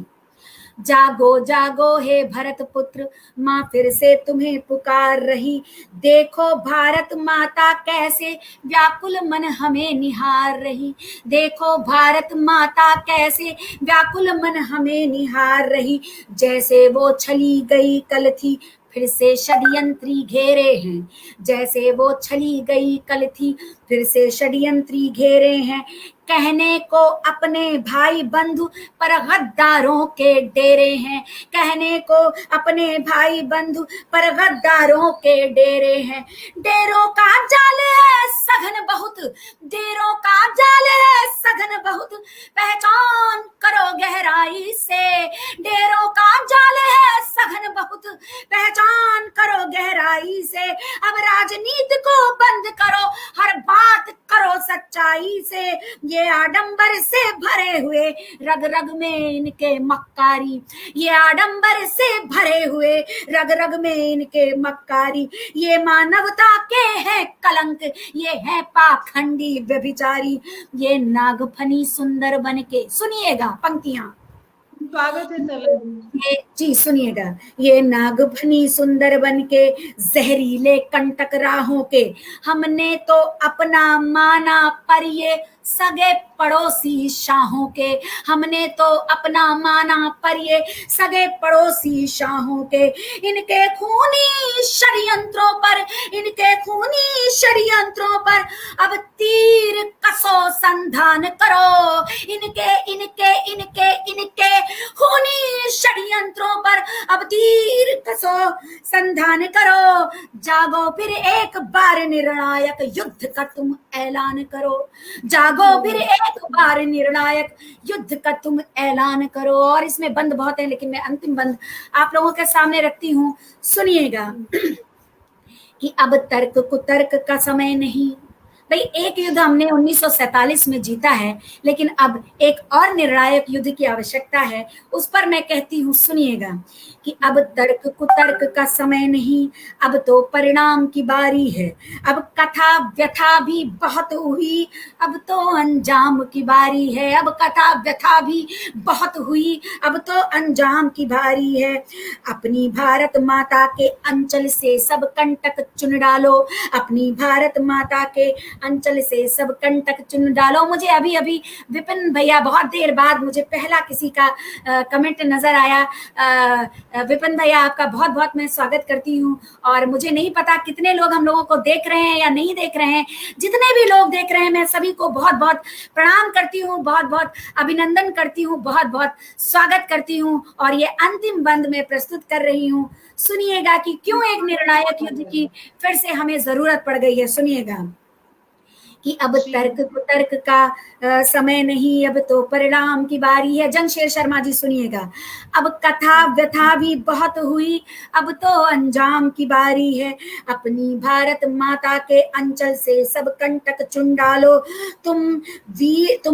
जागो जागो हे भरत पुत्र, माँ फिर से तुम्हें पुकार रही। देखो भारत माता कैसे व्याकुल मन हमें निहार रही, देखो भारत माता कैसे व्याकुल मन हमें निहार रही। जैसे वो छली गई कल थी, फिर से षड्यंत्री घेरे हैं, जैसे वो छली गई कल थी, फिर से षड्यंत्री घेरे हैं। कहने को अपने भाई बंधु पर गद्दारों के डेरे हैं, कहने को अपने भाई बंधु पर गद्दारों के डेरे हैं। डेरों का जाल है सघन बहुत, डेरों का जाल है सघन बहुत, पहचान करो गहराई से। डेरों का जाल है सघन बहुत, पहचान करो गहराई से। अब राजनीति को बंद करो, हर बात करो सच्चाई से। ये आडंबर से भरे हुए रग रग में इनके मक्कारी, ये आडंबर से भरे हुए रग रग में इनके मक्कारी। ये मानवता के हैं कलंक, ये है पाखंडी व्यभिचारी। ये नागफनी सुंदर बन के, सुनिएगा पंक्तियां, स्वागत है सर। ये जी सुनिएगा। ये नागफनी सुंदर बन के जहरीले कंटक राहों के, हमने तो अपना माना पर ये सगे पड़ोसी शाहों के, हमने तो अपना माना पर ये सगे पड़ोसी शाहों के। इनके खूनी षड्यंत्रों पर, इनके खूनी षड्यंत्रों पर अब तीर कसो संधान करो। इनके इनके इनके इनके खूनी षड्यंत्रों पर अब तीर कसो संधान करो। जागो फिर एक बार निर्णायक युद्ध का तुम ऐलान करो, जागो फिर एक बार निर्णायक युद्ध का तुम ऐलान करो। और इसमें बंद बहुत है, लेकिन मैं अंतिम बंद आप लोगों के सामने रखती हूँ, सुनिएगा। कि अब तर्क कुतर्क का समय नहीं। भाई एक युद्ध हमने 1947 में जीता है, लेकिन अब एक और निर्णायक युद्ध की आवश्यकता है। उस पर मैं कहती हूँ, सुनिएगा। कि अब तर्क कुतर्क का समय नहीं, अब तो परिणाम की बारी है। अब कथा व्यथा भी बहुत हुई, अब तो अंजाम की बारी है। अब कथा व्यथा भी बहुत हुई, अब तो अंजाम की बारी है। अपनी भारत माता के अंचल से सब कंटक चुन डालो, अपनी भारत माता के अंचल से सब कंटक चुन डालो। मुझे अभी अभी विपिन भैया, बहुत देर बाद मुझे पहला किसी का कमेंट नजर आया। विपिन भैया आपका बहुत बहुत मैं स्वागत करती हूँ। और मुझे नहीं पता कितने लोग हम लोगों को देख रहे हैं या नहीं देख रहे हैं। जितने भी लोग देख रहे हैं, मैं सभी को बहुत बहुत प्रणाम करती हूँ, बहुत बहुत अभिनंदन करती हूँ, बहुत बहुत स्वागत करती हूँ। और ये अंतिम बंद में प्रस्तुत कर रही हूँ। सुनिएगा कि क्यों एक निर्णायक युद्ध की फिर से हमें जरूरत पड़ गई है। सुनिएगा कि अब तर्क कुतर्क का समय नहीं, अब तो परिणाम की बारी है। जंगशेर शर्मा जी सुनिएगा, अब कथा व्यथा भी बहुत हुई, अब तो अंजाम की बारी है। अपनी भारत माता के अंचल से सब कंटक चुन डालो, तुम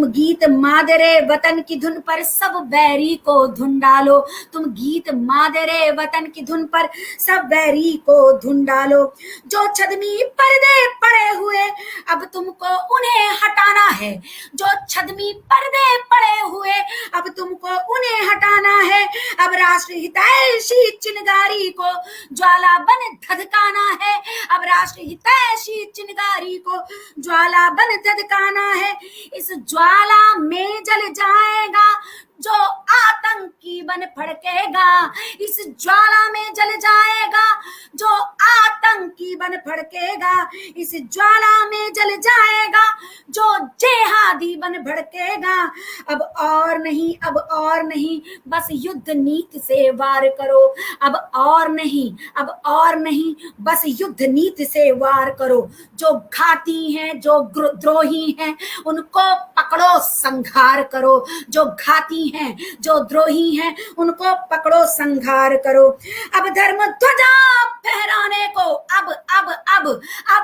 गीत मादरे वतन की धुन पर सब बैरी को धुन डालो, तुम गीत मादरे वतन की धुन पर सब बैरी को धुन डालो। जो छदमी पर्दे पड़े हुए अब तुमको उन्हें हटाना है, जो छदमी पर्दे पड़े हुए अब तुमको उन्हें हटाना है। अब राष्ट्र हितैषी चिनगारी को ज्वाला बन धधकाना है, अब राष्ट्र हितैषी चिनगारी को ज्वाला बन धधकाना है। इस ज्वाला में जल जाएगा जो आतंकी बन फड़केगा, इस ज्वाला में जल जाएगा जो आतंकी बन फड़केगा, इस ज्वाला में जल जाएगा जो जेहादी बन भड़केगा। अब और नहीं, अब और नहीं, बस युद्ध नीति से वार करो, अब और नहीं, अब और नहीं, बस युद्ध नीति से वार करो। जो घाती हैं, जो द्रोही हैं, उनको पकड़ो संहार करो, जो घाती हैं, जो द्रोही हैं, उनको पकड़ो संहार करो। अब धर्म ध्वजा फहराने को, अब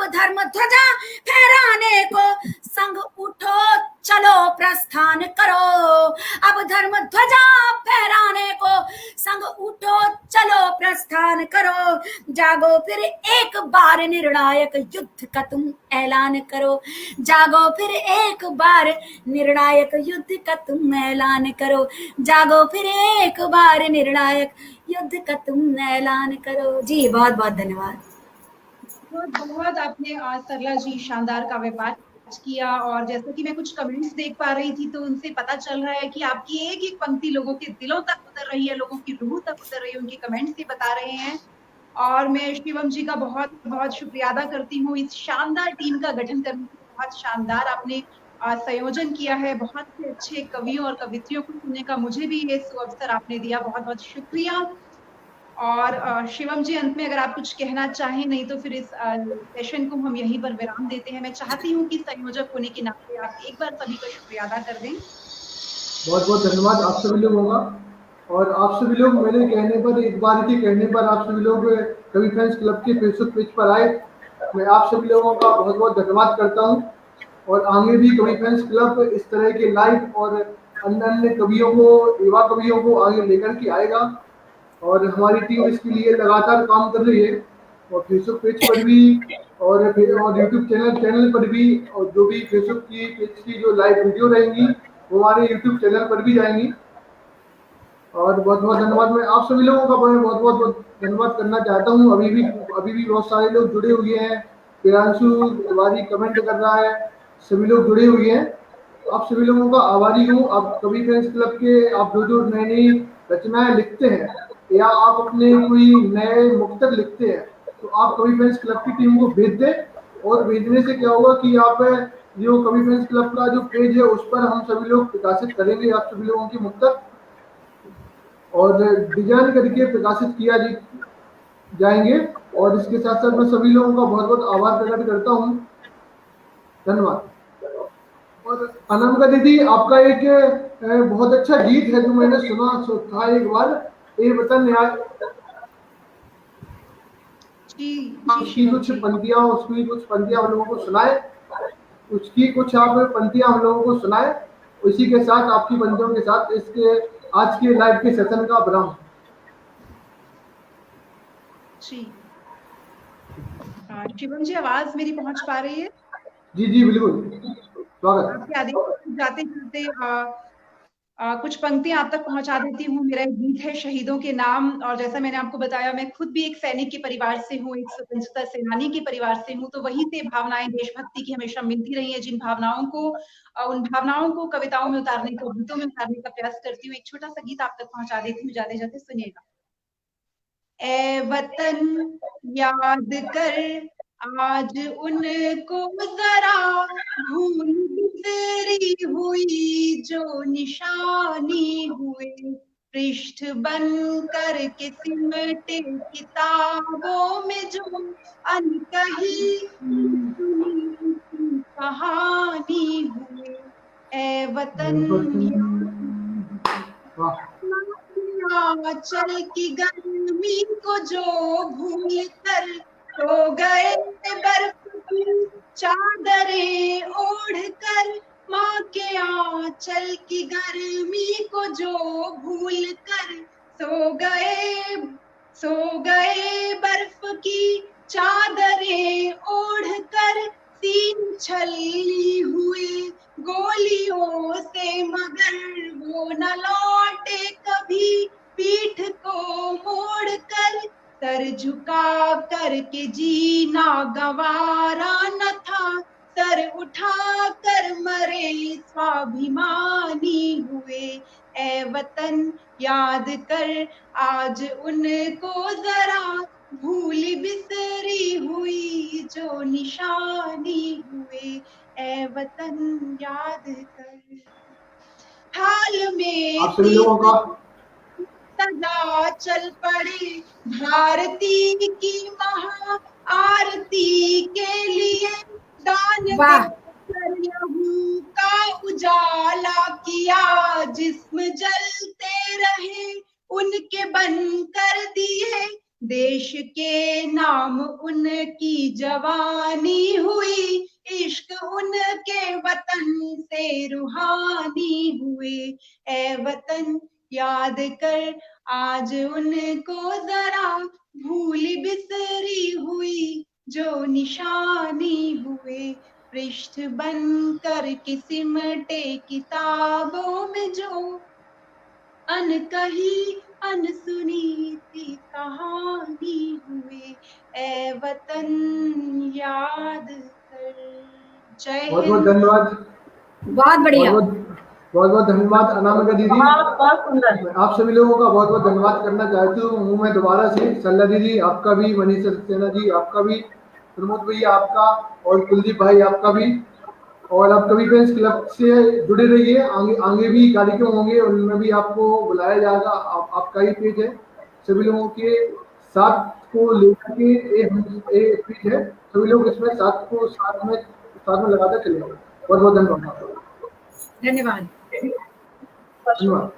धर्म ध्वजा फहराने को संग उठो चलो प्रस्थान करो, अब धर्म ध्वजा फहराने को संग उठो चलो प्रस्थान करो। जागो फिर एक बार निर्णायक युद्ध का तुम ऐलान करो, जागो फिर एक बार निर्णायक युद्ध का तुम ऐलान करो, जागो फिर एक बार निर्णायक युद्ध का तुम ऐलान करो। जी बहुत बहुत धन्यवाद। बहुत बहुत आपने सरला जी शानदार काव्य पाठ किया, और जैसे कि मैं कुछ कमेंट्स देख पा रही थी तो उनसे पता चल रहा है कि आपकी एक एक पंक्ति लोगों के दिलों तक उतर रही है, लोगों की रूह तक उतर रही है, उनके कमेंट्स से बता रहे हैं। और मैं शिवम जी का बहुत बहुत शुक्रिया अदा करती हूँ इस शानदार टीम का गठन करने के, बहुत शानदार आपने संयोजन किया है, बहुत से अच्छे कवियों और कवित्रियों को सुनने का मुझे भी ये सुअवसर आपने दिया, बहुत बहुत शुक्रिया। और शिवम जी अंत में अगर आप कुछ कहना चाहें, नहीं तो फिर इस सेशन को हम यहीं पर विराम देते हैं। मैं चाहती हूँ कि संयोजक होने के नाते आप एक बार सभी का शुक्रिया अदा कर दें। बहुत बहुत धन्यवाद आप सभी लोगों का, और आप सभी लोग मेरे कहने पर, एक बार के कहने पर आप सभी लोग कवि फ्रेंड्स क्लब के फेसबुक पेज पर आए। मैं आप सभी लोगों का बहुत बहुत धन्यवाद करता हूँ, और आगे भी कवि फ्रेंड्स क्लब इस तरह के लाइव और अन्य अन्य कवियों को, युवा कवियों को आगे लेकर के आएगा, और हमारी टीम इसके लिए लगातार काम कर रही है, और फेसबुक पेज पर भी और यूट्यूब चैनल पर भी, और जो भी फेसबुक की पेज की जो लाइव वीडियो रहेंगी वो हमारे यूट्यूब चैनल पर भी जाएंगी। और बहुत बहुत धन्यवाद। मैं आप सभी लोगों का बहुत बहुत धन्यवाद करना चाहता हूँ। अभी भी बहुत सारे लोग जुड़े हुए हैं, प्रियांशु तिवारी कमेंट कर रहा है, सभी लोग जुड़े हुए हैं, आप सभी लोगों का आभारी हूँ। आप कवि फ्रेंड्स क्लब के आप जो नई नई रचनाएं लिखते हैं, या आप अपने कोई नए मुक्तक लिखते हैं, तो आप कवि फ्रेंड्स क्लब की टीम को भेज दें, और भेजने से क्या होगा कि आप जो कवि फ्रेंड्स क्लब का जो पेज है उस पर हम सभी लोग प्रकाशित करेंगे आप सभी लोगों की मुक्तक, और डिजाइन करके प्रकाशित किया जाएंगे। और इसके साथ साथ मैं सभी लोगों का बहुत बहुत आभार प्रकट करता हूँ। धन्यवाद। और अनामिका दीदी, आपका एक बहुत अच्छा गीत है जो मैंने सुना था एक बार, ये वतन यार, उसकी कुछ पंक्तियां हम लोगों को सुनाए, उसकी कुछ आप पंक्तियां हम लोगों को सुनाए। उसी के साथ आपकी पंक्तियों के साथ इसके आज के लाइव के सेशन का विराम। शिवम जी, आवाज मेरी पहुंच पा रही है? जी बिल्कुल, स्वागत। आपके आदेश जाते जाते कुछ पंक्तियां आप तक पहुंचा देती हूँ। मेरा एक गीत है शहीदों के नाम, और जैसा मैंने आपको बताया मैं खुद भी एक सैनिक के परिवार से हूँ, एक स्वतंत्रता सेनानी के परिवार से हूँ, तो वहीं से भावनाएं देशभक्ति की हमेशा मिलती रही है, जिन भावनाओं को उन भावनाओं को कविताओं में उतारने का, गीतों में उतारने का प्रयास करती हूँ। एक छोटा सा गीत आप तक पहुंचा देती हूँ, जाते जाते सुनिएगा। ए वतन याद कर आज उनको जरा, भूल बिसरी हुई जो निशानी हुए, पृष्ठ बन कर के सिमटे किताबों में जो अनकही कहानी हुए, ए वतन वाह, हिमाचल की गर्मी को जो भूल कर सो गए, बर्फ की चादरें ओढ़ कर, माँ के आंचल की गर्मी को जो भूल कर सो गए बर्फ की चादरें ओढ़ कर, सीन छली हुए गोलियों से, मगर वो न लौटे कभी पीठ को मोड़ कर, सर झुका कर के जीना गवारा न था, सर उठा कर मरे स्वाभिमानी हुए, ए वतन याद कर आज उनको जरा, भूल बिसरी हुई जो निशानी हुए, ए वतन याद कर। हाल में आप सभी लोगों का सदा चल पड़े भारती की महा आरती के लिए, दान वाह। देकर लहू का उजाला किया, जिस्म जलते रहे उनके बन कर दिए, देश के नाम उनकी जवानी हुई, इश्क उनके वतन से रूहानी हुए, ए वतन याद कर आज उनको जरा, भूल बिसरी हुई जो निशानी हुए, पृष्ठ बन कर के सिमटे किताबों में जो अनकही अनसुनी सी कहानी हुए, ए वतन याद कर। जय बहुत बहुत हिंद। धन्यवाद, बहुत बढ़िया। बहुत बहुत धन्यवाद अनामिका दीदी। बहुत सुंदर। मैं आप सभी लोगों का बहुत बहुत धन्यवाद करना चाहती हूँ मैं दोबारा से। सरला दीदी आपका भी, मनीषा सक्सेना जी आपका भी, प्रमोद भैया आपका, और कुलदीप भाई आपका भी। और आप कवि फ्रेंड्स क्लब से जुड़े रहिए, आगे भी कार्यक्रम होंगे, उनमें भी आपको बुलाया जाएगा। आपका ही पेज है, सभी लोगों के साथ को लेकर के एक पेज है, सभी लोग इसमें साथ में लगाकर चलेंगे। बहुत बहुत धन्यवाद। धन्यवाद। धन्यवाद।